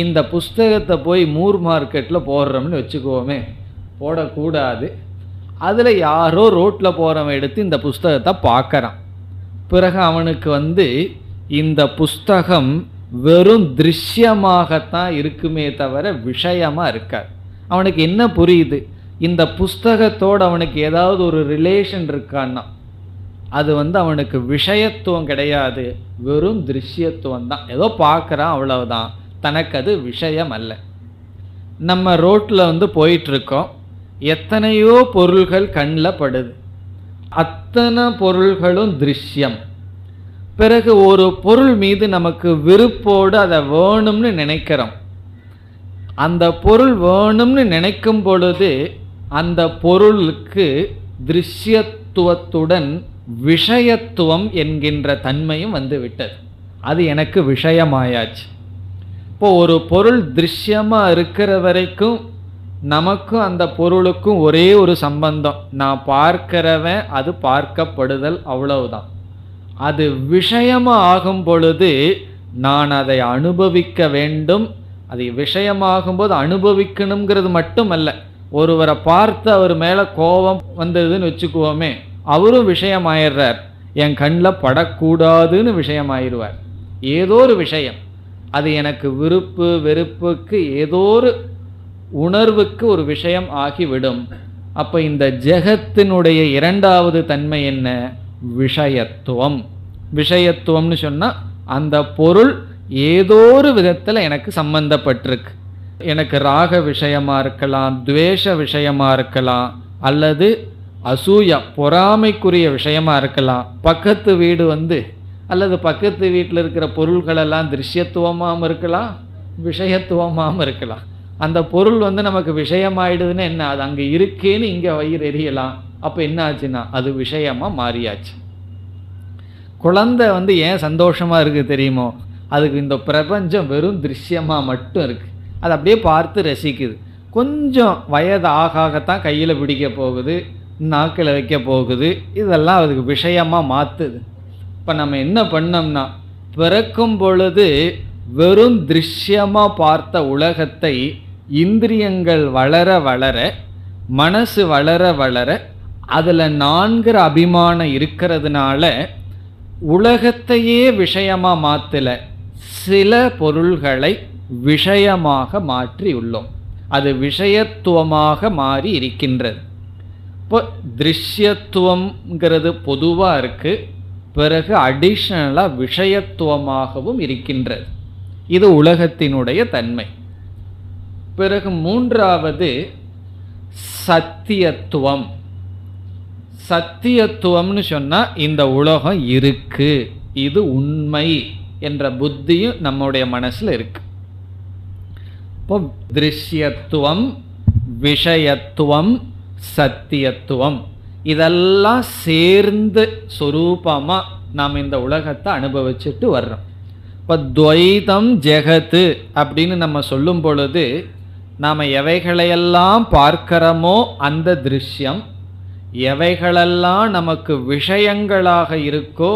இந்த புஸ்தகத்தை போய் மூர் மார்க்கெட்டில் போடுறோம்னு வச்சுக்குவோமே, போடக்கூடாது. அதில் யாரோ ரோட்டில் போகிறவன் எடுத்து இந்த புஸ்தகத்தை பார்க்குறான். பிறகு அவனுக்கு இந்த புஸ்தகம் வெறும் திருஷ்யமாகத்தான் இருக்குமே தவிர விஷயமாக இருக்காது. அவனுக்கு என்ன புரியுது? இந்த புஸ்தகத்தோடு அவனுக்கு ஏதாவது ஒரு ரிலேஷன் இருக்கான்னா அது அவனுக்கு விஷயத்துவம் கிடையாது, வெறும் திருஷ்யத்துவம் தான். ஏதோ பார்க்குறான், அவ்வளவுதான். தனக்கு அது விஷயம் அல்ல. நம்ம ரோட்டில் போயிட்டுருக்கோம், எத்தனையோ பொருள்கள் கண்ணில் படுது, அத்தனை பொருள்களும் திருஷ்யம். பிறகு ஒரு பொருள் மீது நமக்கு விருப்போடு அதை வேணும்னு நினைக்கிறோம். அந்த பொருள் வேணும்னு நினைக்கும் பொழுது அந்த பொருளுக்கு திருஷ்யத்துவத்துடன் விஷயத்துவம் என்கின்ற தன்மையும் வந்து விட்டது. அது எனக்கு விஷயமாயாச்சு. இப்போ ஒரு பொருள் திருஷ்யமாக இருக்கிற வரைக்கும் நமக்கும் அந்த பொருளுக்கும் ஒரே ஒரு சம்பந்தம், நான் பார்க்கிறவன், அது பார்க்கப்படுதல், அவ்வளவுதான். அது விஷயமாக ஆகும் பொழுது நான் அதை அனுபவிக்க வேண்டும். அது விஷயமாகும்போது அனுபவிக்கணுங்கிறது மட்டும் அல்ல, ஒருவரை பார்த்து அவர் மேலே கோபம் வந்ததுன்னு வச்சுக்குவோமே, அவரும் விஷயமாயிடுறார். என் கண்ணில் படக்கூடாதுன்னு விஷயமாயிடுவார். ஏதோ ஒரு விஷயம், அது எனக்கு விருப்பு வெறுப்புக்கு ஏதோ ஒரு உணர்வுக்கு ஒரு விஷயம் ஆகிவிடும். அப்போ இந்த ஜெகத்தினுடைய இரண்டாவது தன்மை என்ன? விஷயத்துவம். விஷயத்துவம்னு சொன்னால் அந்த பொருள் ஏதோ ஒரு விதத்தில் எனக்கு சம்பந்தப்பட்டிருக்கு. எனக்கு ராக விஷயமாக இருக்கலாம், துவேஷ விஷயமாக இருக்கலாம், அல்லது அசூயா பொறாமைக்குரிய விஷயமாக இருக்கலாம். பக்கத்து வீடு அல்லது பக்கத்து வீட்டில் இருக்கிற பொருள்களெல்லாம் திருஷ்யத்துவமாகவும் இருக்கலாம், விஷயத்துவமாகவும் இருக்கலாம். அந்த பொருள் நமக்கு விஷயமாயிடுதுன்னு என்ன, அது அங்கே இருக்கேன்னு இங்கே வயிறு எரியலாம். அப்போ என்ன ஆச்சுன்னா அது விஷயமாக மாறியாச்சு. குழந்தை ஏன் சந்தோஷமாக இருக்குது தெரியுமோ? அதுக்கு இந்த பிரபஞ்சம் வெறும் திருஷ்யமாக மட்டும் இருக்குது. அது அப்படியே பார்த்து ரசிக்குது. கொஞ்சம் வயது ஆகத்தான் கையில் பிடிக்க போகுது, நாக்கில் வைக்க போகுது, இதெல்லாம் அதுக்கு விஷயமாக மாற்றுது. இப்போ நம்ம என்ன பண்ணோம்னா, பிறக்கும் பொழுது வெறும் திருஷ்யமாக பார்த்த உலகத்தை இந்திரியங்கள் வளர வளர, மனசு வளர வளர, அதில் நான்கிற அபிமானம் இருக்கிறதுனால உலகத்தையே விஷயமாக மாற்றல, சில பொருள்களை விஷயமாக மாற்றியுள்ளோம். அது விஷயத்துவமாக மாறி இருக்கின்றது. இப்போ திருஷ்யத்துவங்கிறது பொதுவாக இருக்குது, பிறகு அடிஷ்னலாக விஷயத்துவமாகவும் இருக்கின்றது. இது உலகத்தினுடைய தன்மை. பிறகு மூன்றாவது சத்தியத்துவம். சத்தியத்துவம்னு சொன்னால் இந்த உலகம் இருக்கு, இது உண்மை என்ற புத்தியும் நம்முடைய மனசில் இருக்கு. இப்போ திருஷ்யத்துவம், விஷயத்துவம், சத்தியத்துவம் இதெல்லாம் சேர்ந்து சொரூபமாக நாம் இந்த உலகத்தை அனுபவிச்சுட்டு வர்றோம். இப்போ துவைதம் ஜெகத்து அப்படின்னு நம்ம சொல்லும் பொழுது நாம் எவைகளையெல்லாம் பார்க்கிறோமோ அந்த திருஷ்யம், எவைகளெல்லாம் நமக்கு விஷயங்களாக இருக்கோ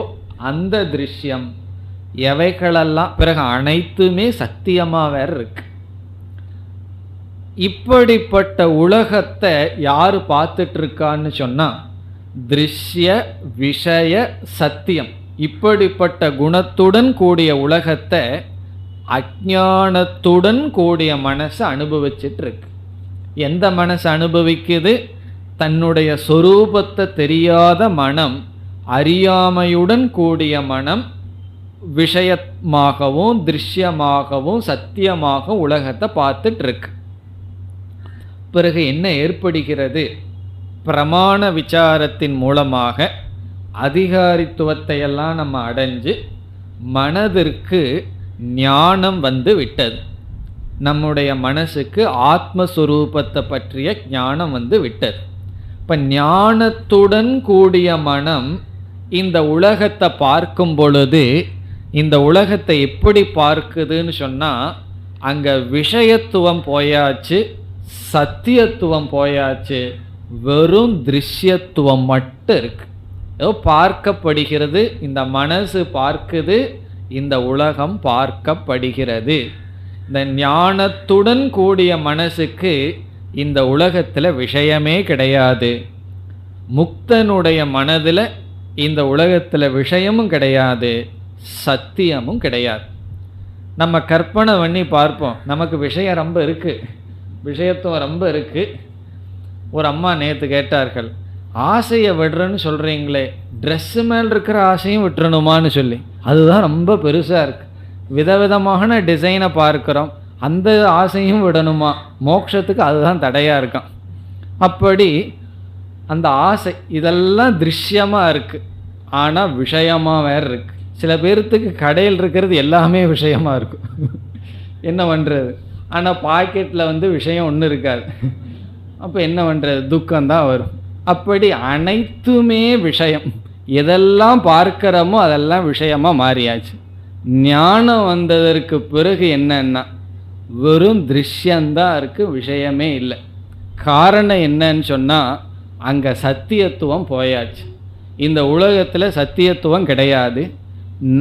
அந்த திருஷ்யம், எவைகளெல்லாம் பிறகு அனைத்துமே சத்தியமாக வேற இருக்கு. இப்படிப்பட்ட உலகத்தை யார் பார்த்துட்டு இருக்கான்னு சொன்னால் திருஷ்ய விஷய சத்தியம், இப்படிப்பட்ட குணத்துடன் கூடிய உலகத்தை அஞ்ஞானத்துடன் கூடிய மனசு அனுபவிச்சுட்டு இருக்கு. எந்த மனசு அனுபவிக்குது? தன்னுடைய சொரூபத்தை தெரியாத மனம், அறியாமையுடன் கூடிய மனம் விஷயமாகவும் திருஷ்யமாகவும் சத்தியமாகவும் உலகத்தை பார்த்துட்டு இருக்கு. பிறகு என்ன ஏற்படுகிறது? பிரமாண விசாரத்தின் மூலமாக அதிகாரித்துவத்தை எல்லாம் நம்ம அடைஞ்சு மனதிற்கு ஞானம் வந்து விட்டது. நம்முடைய மனசுக்கு ஆத்மஸ்வரூபத்தை பற்றிய ஞானம் வந்து விட்டது. இப்போ ஞானத்துடன் கூடிய மனம் இந்த உலகத்தை பார்க்கும் பொழுது இந்த உலகத்தை எப்படி பார்க்குதுன்னு சொன்னால் அங்கே விஷயத்துவம் போயாச்சு, சத்தியத்துவம் போயாச்சு, வெறும் திருஷ்யத்துவம் மட்டும் இருக்கு. ஏதோ பார்க்கப்படுகிறது, இந்த மனசு பார்க்குது, இந்த உலகம் பார்க்கப்படுகிறது. இந்த ஞானத்துடன் கூடிய மனசுக்கு இந்த உலகத்தில் விஷயமே கிடையாது. முக்தனுடைய மனதில் இந்த உலகத்தில் விஷயமும் கிடையாது, சத்தியமும் கிடையாது. நம்ம கற்பனை பண்ணி பார்ப்போம், நமக்கு விஷயம் ரொம்ப இருக்குது, விஷயத்துவம் ரொம்ப இருக்குது. ஒரு அம்மா நேற்று கேட்டார்கள், ஆசையை விடுறேன்னு சொல்கிறீங்களே, ட்ரெஸ்ஸு மேல் இருக்கிற ஆசையும் விட்டுறணுமான்னு சொல்லி. அதுதான் ரொம்ப பெருசாக இருக்குது. விதவிதமான டிசைனை பார்க்குறோம், அந்த ஆசையும் விடணுமா? மோட்சத்துக்கு அதுதான் தடையாக இருக்கான். அப்படி அந்த ஆசை இதெல்லாம் திருஷ்யமாக இருக்குது, ஆனால் விஷயமாக வேறு இருக்குது. சில பேர்த்துக்கு கடையில் இருக்கிறது எல்லாமே விஷயமாக இருக்கும், என்ன பண்ணுறது? ஆனால் பாக்கெட்டில் விஷயம் ஒன்றும் இருக்காது. அப்போ என்ன பண்ணுறது? துக்கம்தான் வரும். அப்படி அனைத்துமே விஷயம், எதெல்லாம் பார்க்கிறோமோ அதெல்லாம் விஷயமாக மாறியாச்சு. ஞானம் வந்ததற்கு பிறகு என்னன்னா வெறும் திருஷ்யந்தான் இருக்குது, விஷயமே இல்லை. காரணம் என்னன்னு சொன்னால் அங்கே சத்தியத்துவம் போயாச்சு. இந்த உலகத்தில் சத்தியத்துவம் கிடையாது.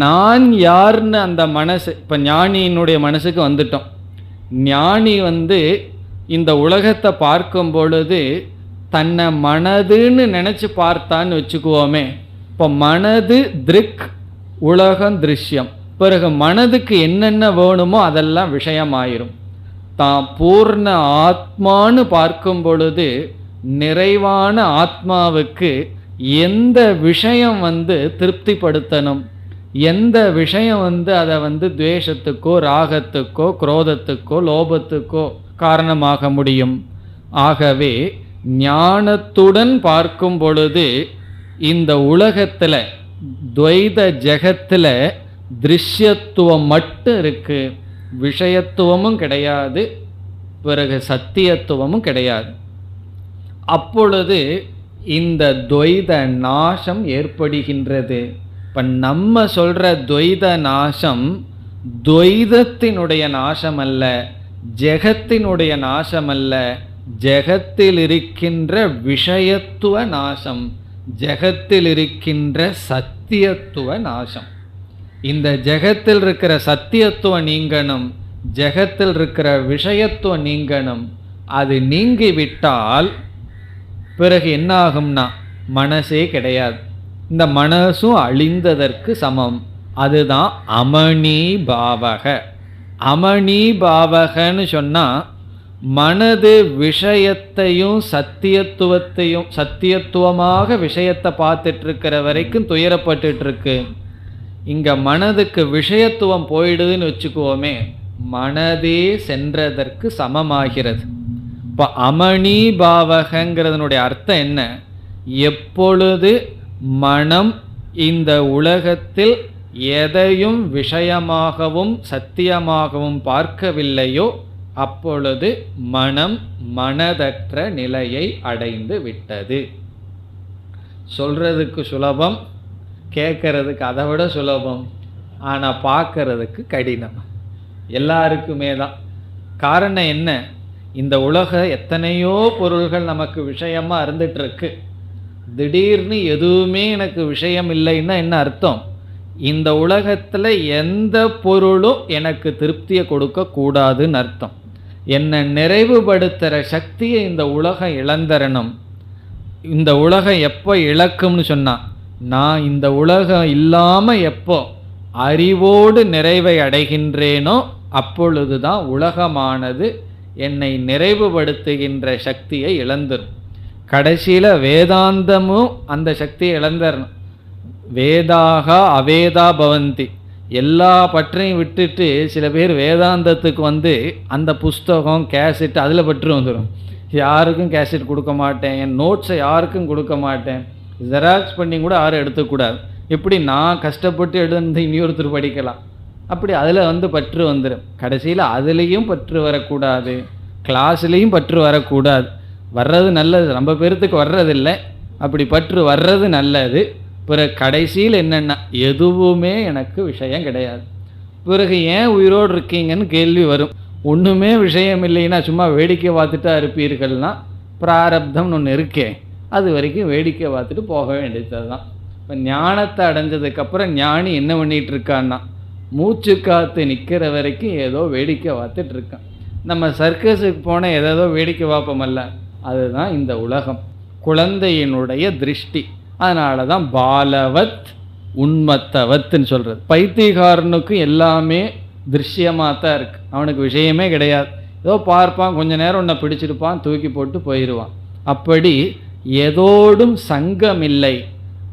நான் யாருன்னு அந்த மனசு, இப்போ ஞானியினுடைய மனசுக்கு வந்துட்டோம். ஞானி இந்த உலகத்தை பார்க்கும் பொழுது தன்னை மனதுன்னு நினச்சி பார்த்தான்னு வச்சுக்குவோமே. இப்போ மனது திருக், உலகம் திருஷ்யம். பிறகு மனதுக்கு என்னென்ன வேணுமோ அதெல்லாம் விஷயமாயிரும். தான் பூர்ண ஆத்மான்னு பார்க்கும் பொழுது நிறைவான ஆத்மாவுக்கு எந்த விஷயம் திருப்திப்படுத்தணும், எந்த விஷயம் அதை துவேஷத்துக்கோ ராகத்துக்கோ குரோதத்துக்கோ லோபத்துக்கோ காரணமாக முடியும். ஆகவே ஞானத்துடன் பார்க்கும் பொழுது இந்த உலகத்தில் துவைத ஜெகத்தில் திருஷ்யத்துவம் மட்டும் இருக்கு, விஷயத்துவமும் கிடையாது, பிறகு சத்தியத்துவமும் கிடையாது. அப்பொழுது இந்த துவைத நாசம் ஏற்படுகின்றது. இப்போ நம்ம சொல்கிற துவைத நாசம் துவைதத்தினுடைய நாசம் அல்ல, ஜெகத்தினுடைய நாசம் அல்ல, ஜெகத்தில் இருக்கின்ற விஷயத்துவ நாசம், ஜெகத்தில் இருக்கின்ற சத்தியத்துவ நாசம். இந்த ஜெகத்தில் இருக்கிற சத்தியத்துவம் நீங்கணும், ஜெகத்தில் இருக்கிற விஷயத்துவம் நீங்கணும். அது நீங்கிவிட்டால் பிறகு என்ன ஆகும்னா மனசே கிடையாது. இந்த மனசும் அழிந்ததற்கு சமம். அதுதான் அமணி பாவக. அமணி பாவகன்னு சொன்னால் மனது விஷயத்தையும் சத்தியத்துவத்தையும், சத்தியத்துவமாக விஷயத்தை பார்த்துட்டு இருக்கிற வரைக்கும் துயரப்பட்டுட்டு இருக்கு. இங்கே மனதுக்கு விஷயத்துவம் போயிடுதுன்னு வச்சுக்குவோமே, மனதே சென்றதற்கு சமமாகிறது. இப்போ அமணி பாவகங்கிறதனுடைய அர்த்தம் என்ன? எப்பொழுது மனம் இந்த உலகத்தில் எதையும் விஷயமாகவும் சத்தியமாகவும் பார்க்கவில்லையோ அப்பொழுது மனம் மனதற்ற நிலையை அடைந்து விட்டது. சொல்றதுக்கு சுலபம், கேட்கறதுக்கு அதை விட சுலபம், ஆனால் பார்க்கறதுக்கு கடினம். எல்லாருக்குமே தான். காரணம் என்ன? இந்த உலக எத்தனையோ பொருள்கள் நமக்கு விஷயமா இருந்துட்டு இருக்கு. திடீர்னு எதுவுமே எனக்கு விஷயம் இல்லைன்னா என்ன அர்த்தம்? இந்த உலகத்தில் எந்த பொருளும் எனக்கு திருப்தியை கொடுக்க கூடாதுன்னு அர்த்தம். என்னை நிறைவுபடுத்துகிற சக்தியை இந்த உலகம் இழந்தரணும். இந்த உலகம் எப்போ இழக்கும்னு சொன்னால், நான் இந்த உலகம் இல்லாமல் எப்போ அறிவோடு நிறைவை அடைகின்றேனோ அப்பொழுது தான் உலகமானது என்னை நிறைவுபடுத்துகின்ற சக்தியை இழந்துடும். கடைசியில் வேதாந்தமும் அந்த சக்தியை இழந்துடணும். வேதாக அவேதா பவந்தி. எல்லா பற்றையும் விட்டுட்டு சில பேர் வேதாந்தத்துக்கு அந்த புஸ்தகம் கேசட் அதில் பற்று வந்துடும். யாருக்கும் கேசட் கொடுக்க மாட்டேன், என் நோட்ஸை யாருக்கும் கொடுக்க மாட்டேன், ஜெராக்ஸ் பண்ணி கூட யாரும் எடுத்துக்கூடாது. எப்படி நான் கஷ்டப்பட்டு எழுந்து இன்னொருத்தர் படிக்கலாம், அப்படி அதில் பற்று வந்துடும். கடைசியில் அதுலேயும் பற்று வரக்கூடாது, கிளாஸ்லேயும் பற்று வரக்கூடாது. வர்றது நல்லது, ரொம்ப பேர்த்துக்கு வர்றதில்லை, அப்படி பற்று வர்றது நல்லது. பிறகு கடைசியில் என்னென்னா எதுவுமே எனக்கு விஷயம் கிடையாது. பிறகு ஏன் உயிரோடு இருக்கீங்கன்னு கேள்வி வரும். ஒன்றுமே விஷயம் இல்லைன்னா சும்மா வேடிக்கை பார்த்துட்டா இருப்பீர்கள்னா, பிராரப்தம்னு ஒன்று இருக்கே, அது வரைக்கும் வேடிக்கை பார்த்துட்டு போக வேண்டியது தான். இப்போ ஞானத்தை அடைஞ்சதுக்கப்புறம் ஞானி என்ன பண்ணிகிட்டு இருக்கான்னா, மூச்சு காற்று நிற்கிற வரைக்கும் ஏதோ வேடிக்கை பார்த்துட்டு இருக்கான். நம்ம சர்க்கஸுக்கு போனால் ஏதோ வேடிக்கை பார்ப்போமல்ல, அதுதான் இந்த உலகம், குழந்தையினுடைய திருஷ்டி. அதனால தான் பாலவத் உண்மத்தவத்துன்னு சொல்கிறது. பைத்தியக்காரனுக்கும் எல்லாமே திருஷ்யமாக தான் இருக்குது, அவனுக்கு விஷயமே கிடையாது. ஏதோ பார்ப்பான், கொஞ்ச நேரம் உன்னை பிடிச்சிருப்பான், தூக்கி போட்டு போயிடுவான். அப்படி எதோடும் சங்கம் இல்லை.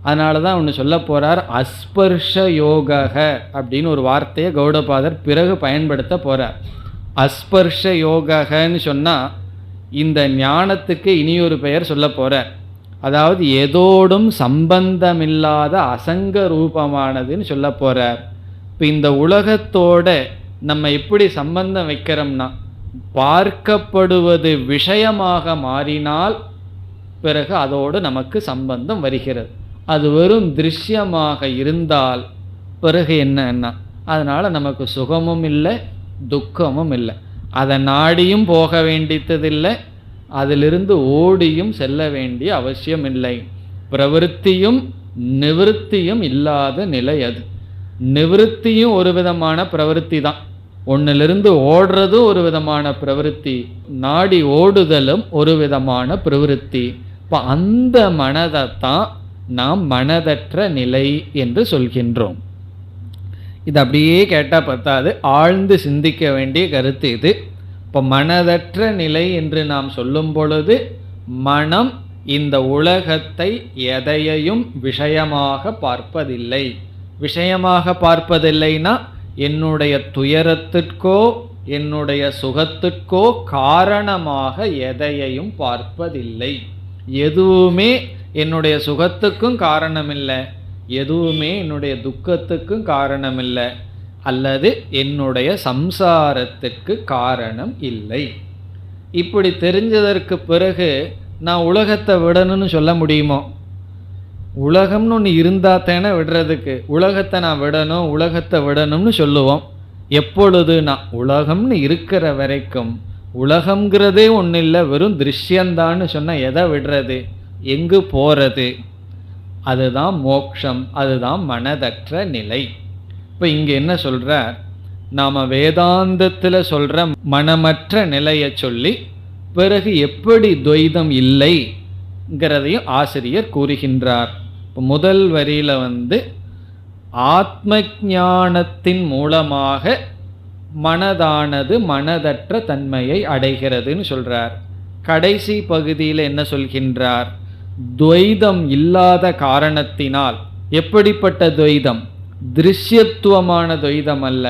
அதனால தான் ஒன்று சொல்ல போகிறார், அஸ்பர்ஷ யோக அப்படின்னு ஒரு வார்த்தையை கௌடபாதர் பிறகு பயன்படுத்த போகிறார். அஸ்பர்ஷ யோகன்னு சொன்னால் இந்த ஞானத்துக்கு இனியொரு பெயர் சொல்ல போகிறார். அதாவது எதோடும் சம்பந்தமில்லாத அசங்க ரூபமானதுன்னு சொல்ல போகிறார். இப்போ இந்த உலகத்தோட நம்ம எப்படி சம்பந்தம் வைக்கிறோம்னா, பார்க்கப்படுவது விஷயமாக மாறினால் பிறகு அதோடு நமக்கு சம்பந்தம் வருகிறது. அது வெறும் திருஷ்யமாக இருந்தால் பிறகு என்னன்னா, அதனால் நமக்கு சுகமும் இல்லை துக்கமும் இல்லை. அதை நாடியும் போக வேண்டியதில்லை, அதிலிருந்து ஓடியும் செல்ல வேண்டிய அவசியம் இல்லை. பிரவருத்தியும் நிவர்த்தியும் இல்லாத நிலை அது. நிவர்த்தியும் ஒரு விதமான பிரவருத்தி தான், ஒன்னிலிருந்து ஓடுறதும் ஒரு விதமான பிரவருத்தி, நாடி ஓடுதலும் ஒரு விதமான பிரவருத்தி. இப்போ அந்த மனதைத்தான் நாம் மனதற்ற நிலை என்று சொல்கின்றோம். இது அப்படியே கேட்டால் பத்தாது, ஆழ்ந்து சிந்திக்க வேண்டிய கருத்து இது. இப்போ மனதற்ற நிலை என்று நாம் சொல்லும் பொழுது, மனம் இந்த உலகத்தை எதையையும் விஷயமாக பார்ப்பதில்லை. விஷயமாக பார்ப்பதில்லைன்னா என்னுடைய துயரத்திற்கோ என்னுடைய சுகத்திற்கோ காரணமாக எதையையும் பார்ப்பதில்லை. எதுவுமே என்னுடைய சுகத்துக்கும் காரணமில்லை, எதுவுமே என்னுடைய துக்கத்துக்கும் காரணமில்லை, அல்லது என்னுடைய சம்சாரத்திற்கு காரணம் இல்லை. இப்படி தெரிஞ்சதற்கு பிறகு நான் உலகத்தை விடணும்னு சொல்ல முடியுமோ? உலகம்னு ஒன்று இருந்தால் தானே விடுறதுக்கு. உலகத்தை நான் விடணும் உலகத்தை விடணும்னு சொல்லுவோம். எப்பொழுது நான் உலகம்னு இருக்கிற வரைக்கும், உலகம்ங்கிறதே ஒன்றும் இல்லை வெறும் திருஷ்யந்தான்னு சொன்னால் எதை விடுறது, எங்கு போகிறது? அதுதான் மோட்சம், அதுதான் மனதற்ற நிலை. இப்போ இங்கே என்ன சொல்கிறார், நாம் வேதாந்தத்தில் சொல்கிற மனமற்ற நிலையை சொல்லி பிறகு எப்படி துவைதம் இல்லைங்கிறதையும் ஆசிரியர் கூறுகின்றார். இப்போ முதல் வரியில் ஆத்ம ஞானத்தின் மூலமாக மனதானது மனதற்ற தன்மையை அடைகிறதுன்னு சொல்கிறார். கடைசி பகுதியில் என்ன சொல்கின்றார், துவைதம் இல்லாத காரணத்தினால். எப்படிப்பட்ட துவைதம்? திருஷ்யத்துவமான துவைதம் அல்ல,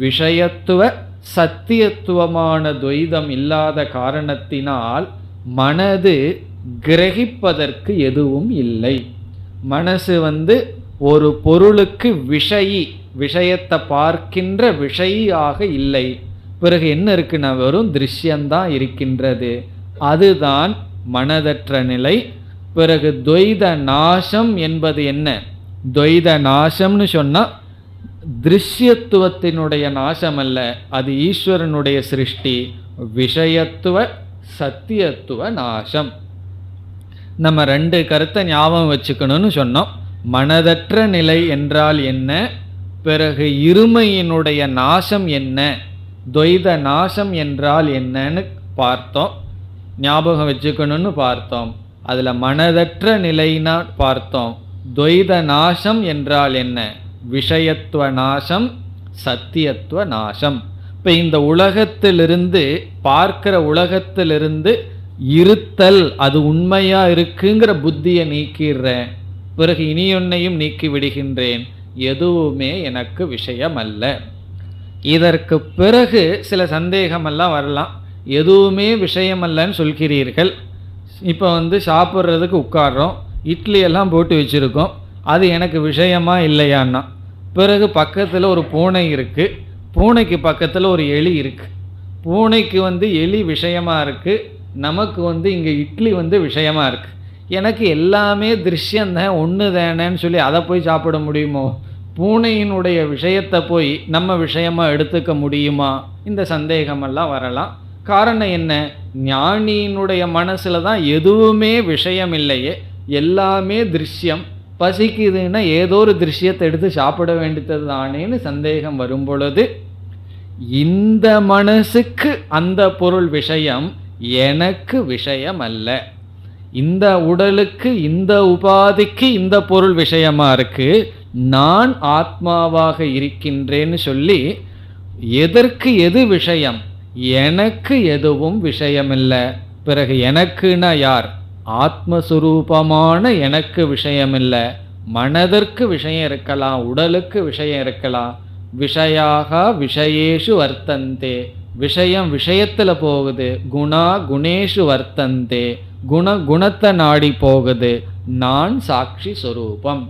விஷயத்துவ சத்தியத்துவமான துவைதம் இல்லாத காரணத்தினால் மனது கிரகிப்பதற்கு எதுவும் இல்லை. மனசு ஒரு பொருளுக்கு விஷயத்தை பார்க்கின்ற விஷயாக இல்லை. பிறகு என்ன இருக்குன்னா வெறும் திருஷ்யந்தான் இருக்கின்றது. அதுதான் மனதற்ற நிலை. பிறகு துவைத நாசம் என்பது என்ன? துவைத நாசம்னு சொன்னால் திருஷ்யத்துவத்தினுடைய நாசம் அல்ல, அது ஈஸ்வரனுடைய சிருஷ்டி. விஷயத்துவ சத்தியத்துவ நாசம். நம்ம ரெண்டு கருத்தை ஞாபகம் வச்சுக்கணும்னு சொன்னோம். மனதற்ற நிலை என்றால் என்ன, பிறகு இருமையினுடைய நாசம் என்ன, துவைத நாசம் என்றால் என்னன்னு பார்த்தோம், ஞாபகம் வச்சுக்கணும்னு பார்த்தோம். அதில் மனதற்ற நிலைனா பார்த்தோம். துவைத நாசம் என்றால் என்ன, விஷயத்துவ நாசம் சத்தியத்துவ நாசம். இப்போ இந்த உலகத்திலிருந்து பார்க்கிற உலகத்திலிருந்து இருத்தல் அது உண்மையா இருக்குங்கிற புத்தியை நீக்கிடுறேன், பிறகு இனியொன்னையும் நீக்கி விடுகின்றேன், எதுவுமே எனக்கு விஷயம் அல்ல. இதற்கு பிறகு சில சந்தேகமெல்லாம் வரலாம். எதுவுமே விஷயம் அல்லன்னு சொல்கிறீர்கள், இப்போ சாப்பிட்றதுக்கு உட்கார்றோம், இட்லி எல்லாம் போட்டு வச்சுருக்கோம், அது எனக்கு விஷயமா இல்லையான்னா. பிறகு பக்கத்தில் ஒரு பூனை இருக்குது, பூனைக்கு பக்கத்தில் ஒரு எலி இருக்குது. பூனைக்கு எலி விஷயமாக இருக்குது, நமக்கு இங்கே இட்லி விஷயமாக இருக்குது. எனக்கு எல்லாமே திருஷ்யந்தான் ஒன்று தானேன்னு சொல்லி அதை போய் சாப்பிட முடியுமோ? பூனையினுடைய விஷயத்தை போய் நம்ம விஷயமாக எடுத்துக்க முடியுமா? இந்த சந்தேகமெல்லாம் வரலாம். காரணம் என்ன? ஞானியினுடைய மனசில் தான் எதுவுமே விஷயம் இல்லையே, எல்லாமே திருஷ்யம். பசிக்குதுன்னா ஏதோ ஒரு திருஷ்யத்தை எடுத்து சாப்பிட வேண்டியது தானேன்னு சந்தேகம் வரும் பொழுது, இந்த மனசுக்கு அந்த பொருள் விஷயம், எனக்கு விஷயம் அல்ல. இந்த உடலுக்கு இந்த உபாதிக்கு இந்த பொருள் விஷயமா இருக்கு, நான் ஆத்மாவாக இருக்கின்றேன்னு சொல்லி எதற்கு எது விஷயம்? எனக்கு எதுவும் விஷயமில்லை. பிறகு எனக்குன்னா யார்? ஆத்மஸ்வரூபமான எனக்கு விஷயமில்லை. மனதிற்கு விஷயம் இருக்கலாம், உடலுக்கு விஷயம் இருக்கலாம். விஷயாக விஷயேஷு வர்த்தந்தே, விஷயம் விஷயத்தில் போகுது, குணா குணேஷு வர்த்தந்தே, குணத்தை நாடி போகுது, நான் சாட்சி சொரூபம்.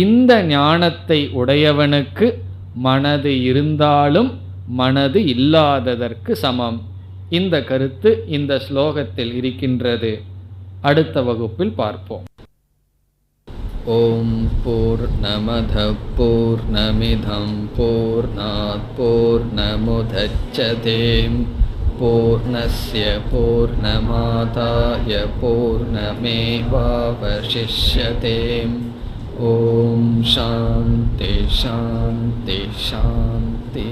இந்த ஞானத்தை உடையவனுக்கு மனது இருந்தாலும் மனது இல்லாததற்கு சமம். இந்த கருத்து இந்த ஸ்லோகத்தில் இருக்கின்றது. அடுத்த வகுப்பில் பார்ப்போம். ஓம் பூர்ணமத பூர்ணமிதம் பூர்ணாத் பூர்ணமுதச்யதே பூர்ணஸ்ய பூர்ணமாதாய பூர்ணமேவாவசிஷ்யதே. ஓம் சாந்தி சாந்தி சாந்தி.